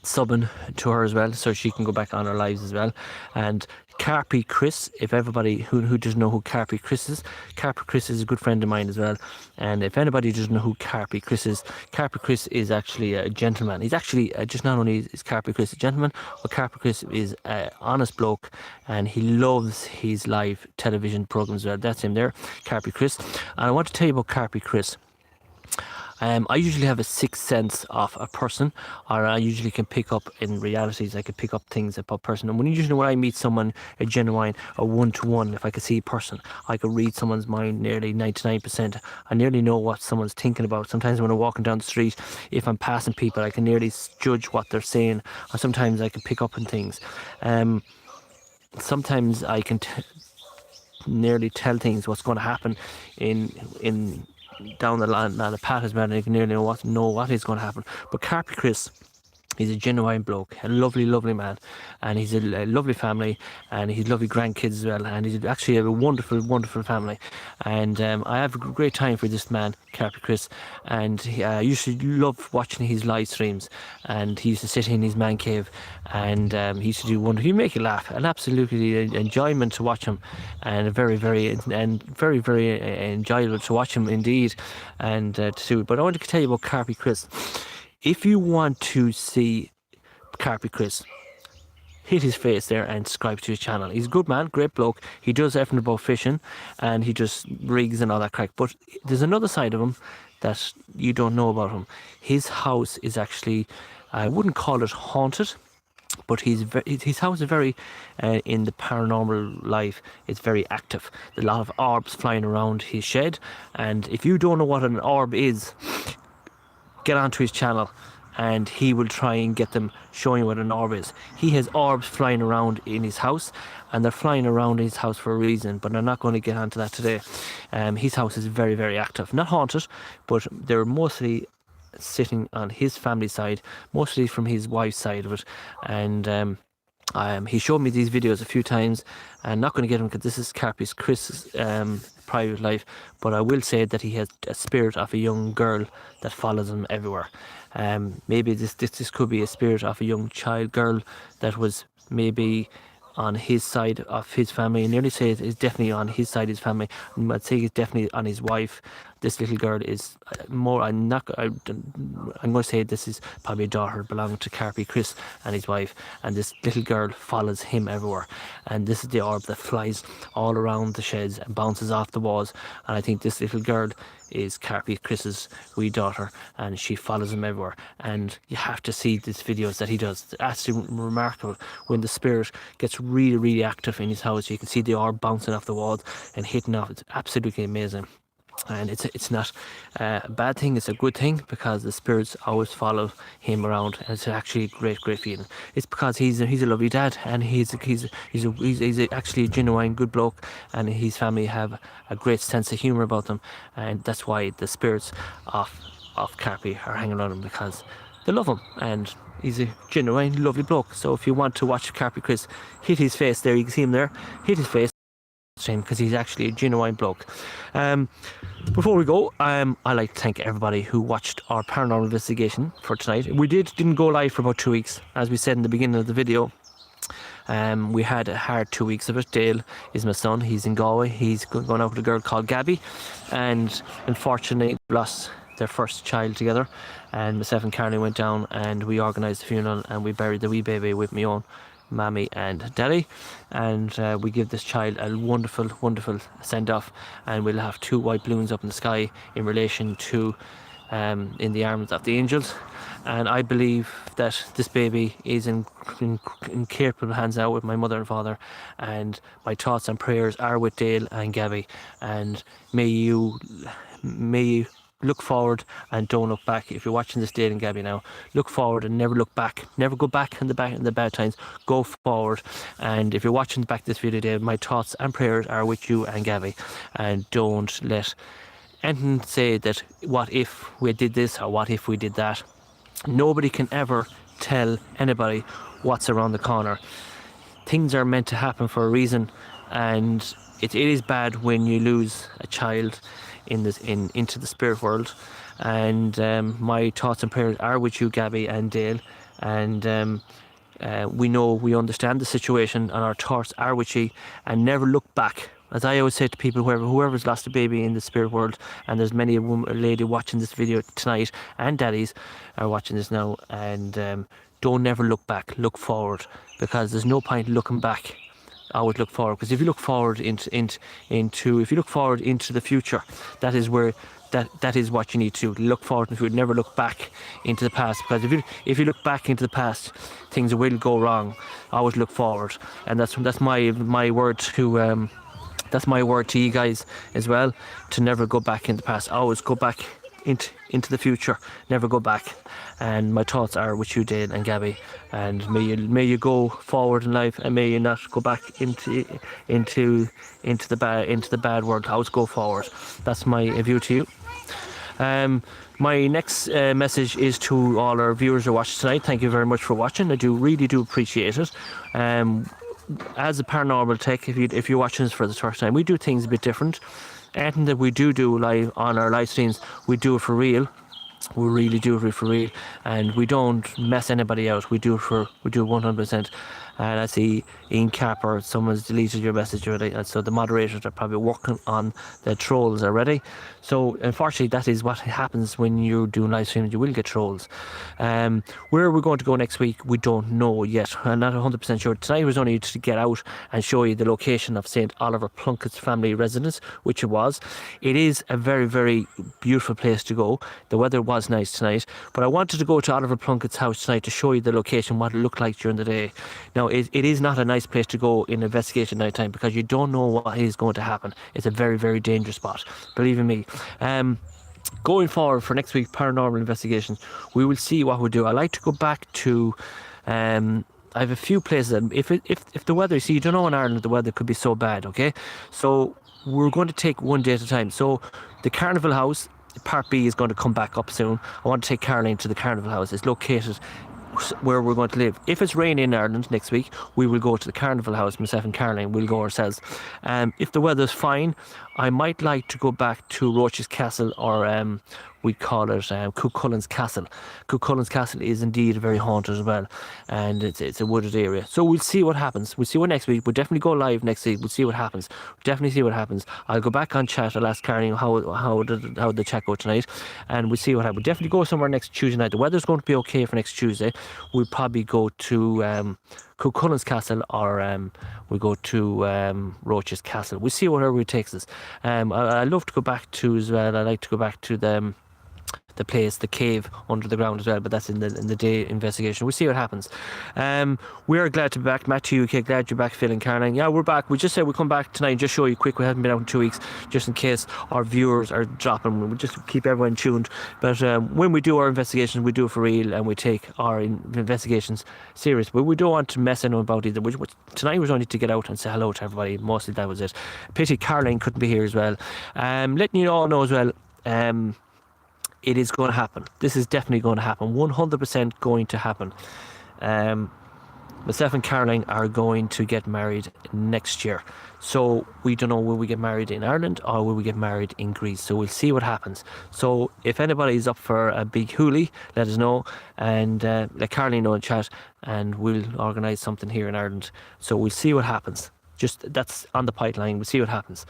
subbing to her as well, so she can go back on her lives as well. And Carpy Chris, if everybody who doesn't know who Carpy Chris is a good friend of mine as well. And if anybody doesn't know who Carpy Chris is actually a gentleman. He's actually just not only is Carpy Chris a gentleman, but Carpy Chris is an honest bloke, and he loves his live television programs as well. That's him there, Carpy Chris. And I want to tell you about Carpy Chris. I usually have a sixth sense of a person, or I usually can pick up in realities. I can pick up things about a person, and when I meet someone, a genuine, a one-to-one, if I could see a person, I could read someone's mind nearly 99%. I nearly know what someone's thinking about. Sometimes when I'm walking down the street, if I'm passing people, I can nearly judge what they're saying, or sometimes I can pick up on things. Sometimes I can nearly tell things what's going to happen in down the line, the path as well, and you can nearly know what is going to happen. But Carpy Chris, he's a genuine bloke, a lovely man, and he's a lovely family, and he's lovely grandkids as well, and he's actually a wonderful family. And I have a great time for this man, Carpy Chris, and I used to love watching his live streams, and he used to sit in his man cave, and he used to do wonderful. He'd make you laugh, an absolutely enjoyment to watch him, and very enjoyable to watch him indeed, and to do. But I want to tell you about Carpy Chris. If you want to see Carpy Chris, hit his face there and subscribe to his channel. He's a good man, great bloke. He does everything about fishing, and he just rigs and all that crack. But there's another side of him that you don't know about him. His house is actually, I wouldn't call it haunted, but his house is very, in the paranormal life, it's very active. There's a lot of orbs flying around his shed, and if you don't know what an orb is, get onto his channel and he will try and get them showing what an orb is. He has orbs flying around in his house, and they're flying around his house for a reason, but I'm not going to get onto that today. His house is very active, not haunted, but they're mostly sitting on his family side, mostly from his wife's side of it. And he showed me these videos a few times. I'm not going to get him because this is Carpy Chris's private life, but I will say that he has a spirit of a young girl that follows him everywhere. Maybe this could be a spirit of a young child girl that was maybe on his side of his family. I nearly say it's definitely on his side of his family. I'd say it's definitely on his wife. This little girl is more, I'm going to say this is probably a daughter belonging to Carpy Chris and his wife, and this little girl follows him everywhere, and this is the orb that flies all around the sheds and bounces off the walls. And I think this little girl is Carpy Chris's wee daughter, and she follows him everywhere. And you have to see these videos that he does. It's absolutely remarkable. When the spirit gets really active in his house, you can see the orb bouncing off the walls and hitting off. It's absolutely amazing. And it's not a bad thing, it's a good thing, because the spirits always follow him around, and it's actually a great feeling. It's because he's a lovely dad, and he's actually a genuine good bloke, and his family have a great sense of humour about them, and that's why the spirits of Carpy are hanging around him, because they love him, and he's a genuine lovely bloke. So if you want to watch Carpy Chris hit his face there, you can see him there, hit his face, because he's actually a genuine bloke. Before we go, I'd like to thank everybody who watched our paranormal investigation for tonight. We didn't go live for about 2 weeks, as we said in the beginning of the video. We had a hard 2 weeks of it. Dale is my son, he's in Galway, he's going out with a girl called Gabby, and unfortunately lost their first child together, and myself and Carly went down and we organised the funeral, and we buried the wee baby with my own Mammy and Daddy, and we give this child a wonderful send-off, and we'll have 2 white balloons up in the sky in relation to In the Arms of the Angels. And I believe that this baby is in capable hands now with my mother and father, and my thoughts and prayers are with Dale and Gabby, and may you look forward and don't look back. If you're watching this, Dale and Gabby, now, look forward and never look back. Never go back in the bad times. Go forward. And if you're watching back this video, Dale, my thoughts and prayers are with you and Gabby. And don't let anything say that what if we did this or what if we did that. Nobody can ever tell anybody what's around the corner. Things are meant to happen for a reason, and it is bad when you lose a child into the spirit world. And my thoughts and prayers are with you, Gabby and Dale, and we understand the situation, and our thoughts are with you. And never look back. As I always say to people, whoever's lost a baby in the spirit world, and there's many a lady watching this video tonight, and daddies are watching this now, and don't never look back, look forward, because there's no point looking back. Always look forward, because if you look forward into the future, that is where that is what you need to do. Look forward, and if you would never look back into the past, because if you look back into the past, things will go wrong. Always look forward, and that's my word to that's my word to you guys as well, to never go back in the past. Always go back into the future, never go back. And my thoughts are with you, Dale and Gabby, and may you go forward in life, and may you not go back into the bad world. Always go forward. That's my view to you. My next message is to all our viewers who watched tonight. Thank you very much for watching. I really do appreciate it. As a paranormal tech, if you're watching this for the first time, we do things a bit different. Anything that we do live on our live streams, we do it for real. We really do it for real, and we don't mess anybody out. We do it 100%. And I see Ian Capper, someone's deleted your message already, and so the moderators are probably working on the trolls already. So unfortunately, that is what happens when you're doing live streams. You will get trolls. Where we're going to go next week, we don't know yet. I'm not 100% sure. Tonight was only to get out and show you the location of St. Oliver Plunkett's family residence, which it was. It is a very, very beautiful place to go. The weather was nice tonight, but I wanted to go to Oliver Plunkett's house tonight to show you the location, what it looked like during the day. Now, it is not a nice place to go in investigation night time, because you don't know what is going to happen. It's a very, very dangerous spot, believe in me. Going forward for next week's paranormal investigations, we will see what we do. I like to go back to I have a few places that if the weather, see, you don't know in Ireland, the weather could be so bad, okay? So we're going to take one day at a time. So the Carnival House, Part B, is going to come back up soon. I want to take Caroline to the Carnival House. It's located where we're going to live. If it's raining in Ireland next week, we will go to the Carnival House. Myself and Caroline will go ourselves. If the weather's fine, I might like to go back to Roche's Castle, or we call it Cuchullin's Castle. Cuchullin's Castle is indeed very haunted as well, and it's a wooded area. So we'll see what happens. We'll see what next week. We'll definitely go live next week. We'll see what happens. We'll definitely see what happens. I'll go back on chat. I'll ask Caroline how did the chat go tonight, and we'll see what happens. We'll definitely go somewhere next Tuesday night. The weather's going to be okay for next Tuesday. We'll probably go to Cuchullin's Castle, or we go to Roche's Castle. We'll see whatever it takes us. I love to go back to as well. I like to go back to the place, the cave under the ground as well, but that's in the day investigation. We'll see what happens. We are glad to be back. Matt to UK, glad you're back, Phil and Caroline. Yeah, we're back. We just said we'd come back tonight and just show you quick. We haven't been out in 2 weeks, just in case our viewers are dropping. We'll just keep everyone tuned. But when we do our investigations, we do it for real, and we take our investigations serious. But we don't want to mess anyone about either. Tonight was only to get out and say hello to everybody. Mostly that was it. Pity Caroline couldn't be here as well. Letting you all know as well, it is going to happen. This is definitely going to happen. 100% going to happen. Myself and Caroline are going to get married next year. So we don't know, will we get married in Ireland or will we get married in Greece? So we'll see what happens. So if anybody is up for a big hoolie, let us know, and let Caroline know in chat, and we'll organise something here in Ireland. So we'll see what happens. Just that's on the pipeline. We'll see what happens.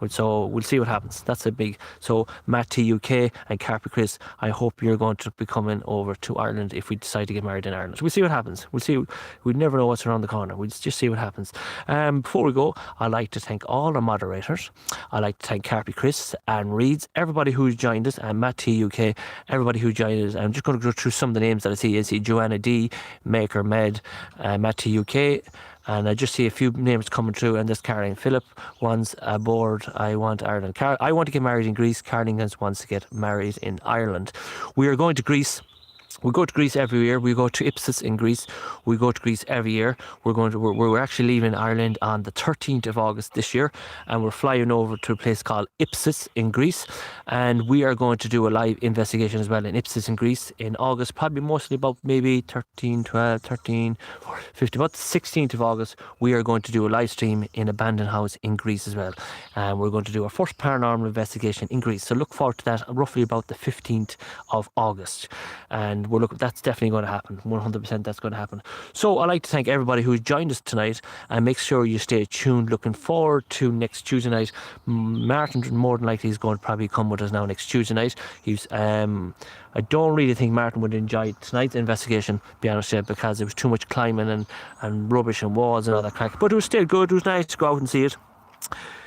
So we'll see what happens. That's a big. So Matt T UK and Carpet Chris, I hope you're going to be coming over to Ireland if we decide to get married in Ireland. We'll see what happens. We'll see. We never know what's around the corner. We'll just see what happens. Before we go, I'd like to thank all our moderators. I'd like to thank Carpet Chris and Reeds, everybody who's joined us, and Matt T UK, everybody who joined us. I'm just going to go through some of the names that I see. I see Joanna D, Maker Med, Matt T UK. And I just see a few names coming through, and there's Caroline Phillip wants aboard. I want Ireland. I want to get married in Greece. Caroline wants to get married in Ireland. We are going to Greece. We go to Greece every year. We go to Ipsus in Greece. We go to Greece every year. We're actually leaving Ireland on the 13th of August this year, and we're flying over to a place called Ipsus in Greece, and we are going to do a live investigation as well in Ipsus in Greece in August, probably mostly about maybe 13, 12, 13, 15, about the 16th of August. We are going to do a live stream in Abandoned House in Greece as well, and we're going to do our first paranormal investigation in Greece. So look forward to that roughly about the 15th of August, and that's definitely going to happen. 100% that's going to happen. So I'd like to thank everybody who's joined us tonight, and make sure you stay tuned. Looking forward to next Tuesday night. Martin more than likely is going to probably come with us now next Tuesday night. I don't really think Martin would enjoy tonight's investigation, to be honest with you, because it was too much climbing and rubbish and walls and all that crack. But it was still good. It was nice to go out and see it.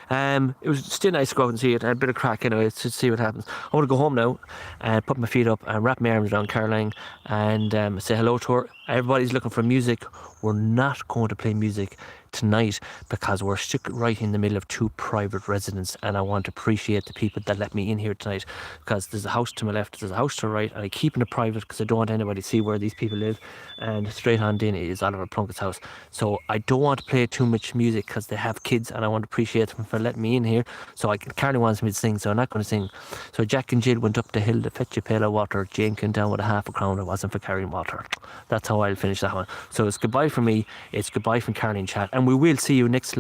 It was still nice to go out and see it. A bit of crack anyway, to see what happens. I want to go home now and put my feet up and wrap my arms around Caroline and say hello to her. Everybody's looking for music. We're not going to play music tonight because we're stuck right in the middle of two private residences, and I want to appreciate the people that let me in here tonight, because there's a house to my left, there's a house to the right, and I keep it private because I don't want anybody to see where these people live, and straight on in is Oliver Plunkett's house. So I don't want to play too much music because they have kids, and I want to appreciate them for letting me in here. So Carly wants me to sing, so I'm not going to sing. So Jack and Jill went up the hill to fetch a pail of water. Jane came down with a half a crown. It wasn't for carrying water. That's how I'll finish that one. So it's goodbye from me. It's goodbye from Carly and Chat, and we will see you next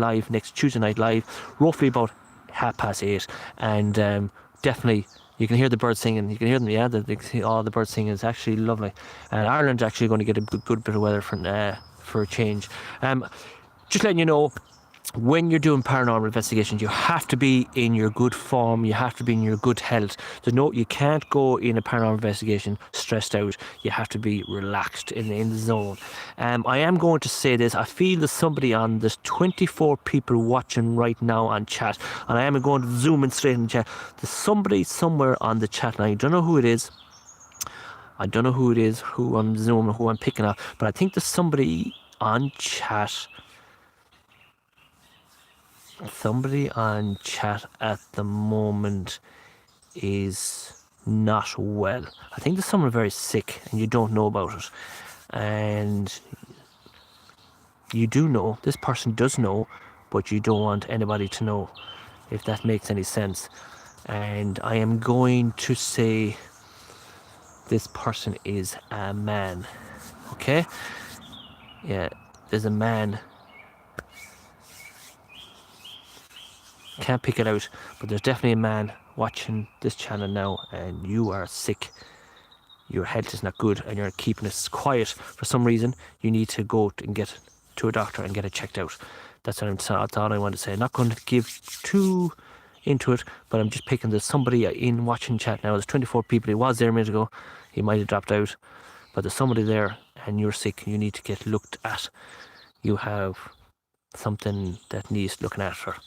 Tuesday night live, roughly about 8:30, and definitely you can hear the birds singing. You can hear them, all the birds singing. It's actually lovely, and Ireland's actually going to get a good bit of weather for a change. Just letting you know, when you're doing paranormal investigations, you have to be in your good form. You have to be in your good health. You can't go in a paranormal investigation stressed out. You have to be relaxed in the zone. I am going to say this. I feel there's somebody on. There's 24 people watching right now on chat, and I am going to zoom in straight in the chat. There's somebody somewhere on the chat, and I don't know who it is. Who I'm zooming, who I'm picking up, but I think there's somebody on chat. Somebody on chat at the moment is not well. I think there's someone very sick and you don't know about it. And you do know, this person does know, but you don't want anybody to know, if that makes any sense. And I am going to say this person is a man. Okay? Yeah, there's a man. Can't pick it out, but there's definitely a man watching this channel now, and you are sick. Your health is not good, and you're keeping it quiet for some reason. You need to go and get to a doctor and get it checked out. That's all I want to say. I'm not going to give too into it, but I'm just picking. There's somebody in watching chat now. There's 24 people. He was there a minute ago. He might have dropped out, but there's somebody there, and you're sick, and you need to get looked at. You have something that needs looking at for.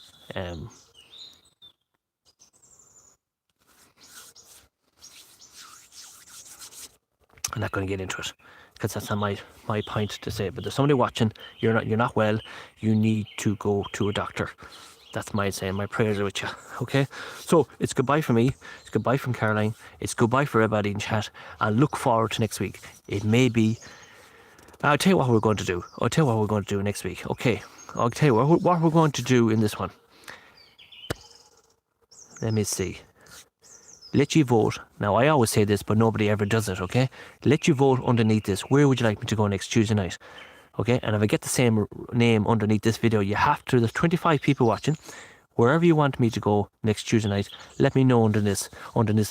I'm not going to get into it because that's not my point to say. But there's somebody watching. You're not well. You need to go to a doctor. That's my saying. My prayers are with you. Okay. So it's goodbye for me. It's goodbye from Caroline. It's goodbye for everybody in chat. I look forward to next week. It may be. I'll tell you what we're going to do. I'll tell you what we're going to do next week. Okay. I'll tell you what we're going to do in this one. Let me see. Let you vote. Now, I always say this, but nobody ever does it, okay? Let you vote underneath this. Where would you like me to go next Tuesday night? Okay? And if I get the same name underneath this video, you have to, there's 25 people watching. Wherever you want me to go next Tuesday night, let me know under this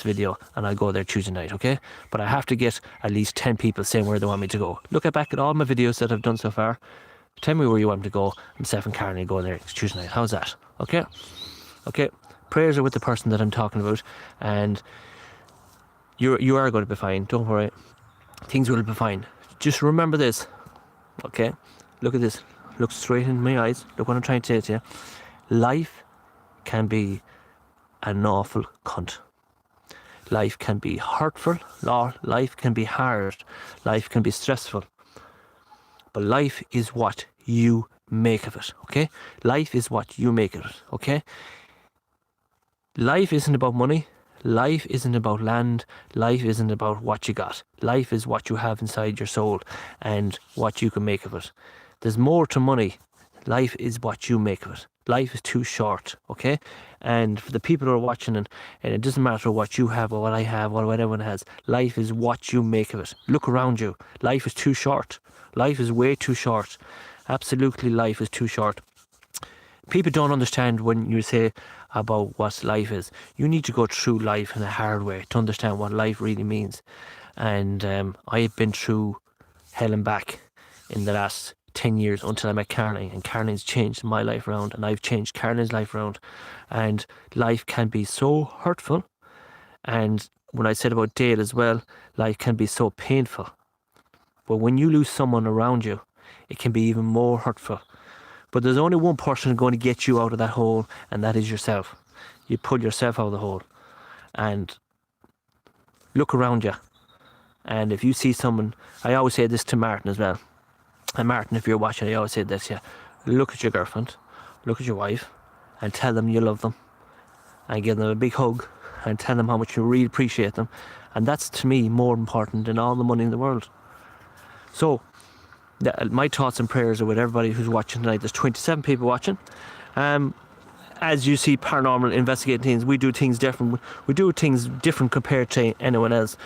video, and I'll go there Tuesday night, okay? But I have to get at least 10 people saying where they want me to go. Look back at all my videos that I've done so far. Tell me where you want me to go, and Steph and Karen will go there next Tuesday night. How's that? Okay? Okay? Prayers are with the person that I'm talking about, and you are going to be fine. Don't worry, things will be fine. Just remember this, okay? Look at this. Look straight in my eyes. Look what I'm trying to say to you. Life can be an awful cunt. Life can be hurtful. Life can be hard. Life can be stressful. But life is what you make of it, okay? Life is what you make of it, okay? Life isn't about money. Life isn't about land. Life isn't about what you got. Life is what you have inside your soul and what you can make of it. There's more to money. Life is what you make of it. Life is too short, okay? And for the people who are watching, and it doesn't matter what you have or what I have or what everyone has, life is what you make of it. Look around you. Life is too short. Life is way too short. Absolutely, life is too short. People don't understand when you say about what life is. You need to go through life in a hard way to understand what life really means. And I've been through hell and back in the last 10 years until I met Caroline, and Caroline's changed my life around, and I've changed Caroline's life around. And life can be so hurtful, and when I said about Dale as well, life can be so painful. But when you lose someone around you, it can be even more hurtful. But there's only one person going to get you out of that hole, and that is yourself. You pull yourself out of the hole and look around you. And if you see someone, I always say this to Martin as well. And Martin, if you're watching, I always say this, yeah. Look at your girlfriend, look at your wife, and tell them you love them. And give them a big hug and tell them how much you really appreciate them. And that's, to me, more important than all the money in the world. So, my thoughts and prayers are with everybody who's watching tonight. There's 27 people watching. As you see, paranormal investigating teams, we do things different. We do things different compared to anyone else.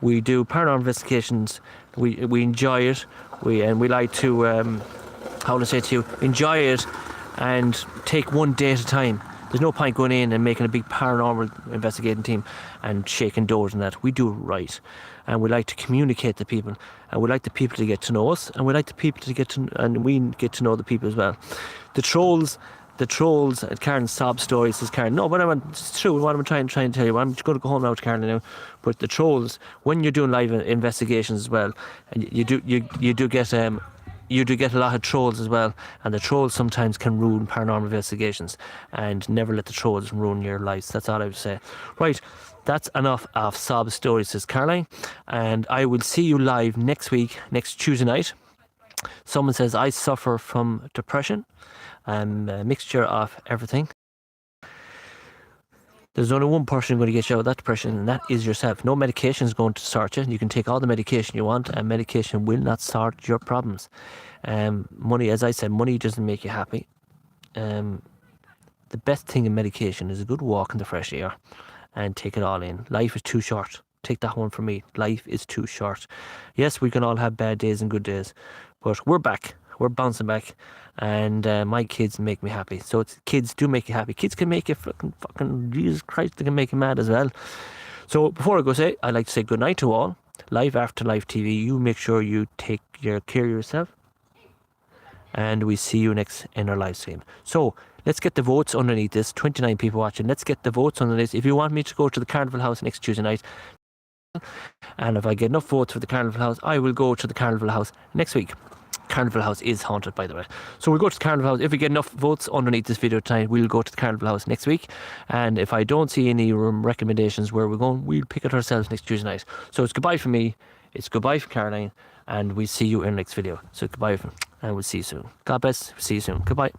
We do paranormal investigations. We enjoy it. We like to, how to say to you, enjoy it and take one day at a time. There's no point going in and making a big paranormal investigating team and shaking doors and that. We do it right. And we like to communicate to people, and we like the people to get to know us, and we like the people to get to, and we get to know the people as well. The trolls, and Karen's sob story, says Karen. No, but it's true. What I'm trying to tell you, I'm just going to go home now to Karen now. But the trolls, when you're doing live investigations as well, and you do get a lot of trolls as well, and the trolls sometimes can ruin paranormal investigations, and never let the trolls ruin your lives. That's all I would say. Right, that's enough of sob stories, says Caroline, and I will see you live next week, next Tuesday night. Someone says, I suffer from depression, and a mixture of everything. There's only one person going to get you out of that depression, and that is yourself. No medication is going to sort you. You can take all the medication you want, and medication will not sort your problems. Money, as I said, money doesn't make you happy. The best thing in medication is a good walk in the fresh air and take it all in. Life is too short. Take that one from me. Life is too short. Yes, we can all have bad days and good days, but we're back. We're bouncing back, and my kids make me happy. So kids do make you happy. Kids can make you fucking Jesus Christ, they can make you mad as well. So before I go I'd like to say good night to all. Live After Life TV, you make sure you take care of yourself, and we see you next in our live stream. So let's get the votes underneath this. 29 people watching. Let's get the votes underneath this. If you want me to go to the Carnival House next Tuesday night, and if I get enough votes for the Carnival House, I will go to the Carnival House next week. Carnival House is haunted, by the way. So we'll go to the Carnival House. If we get enough votes underneath this video tonight, we'll go to the Carnival House next week. And if I don't see any recommendations where we're going, we'll pick it ourselves next Tuesday night. So it's goodbye from me. It's goodbye from Caroline, and we'll see you in the next video. So goodbye, and we'll see you soon. God bless. See you soon. Goodbye.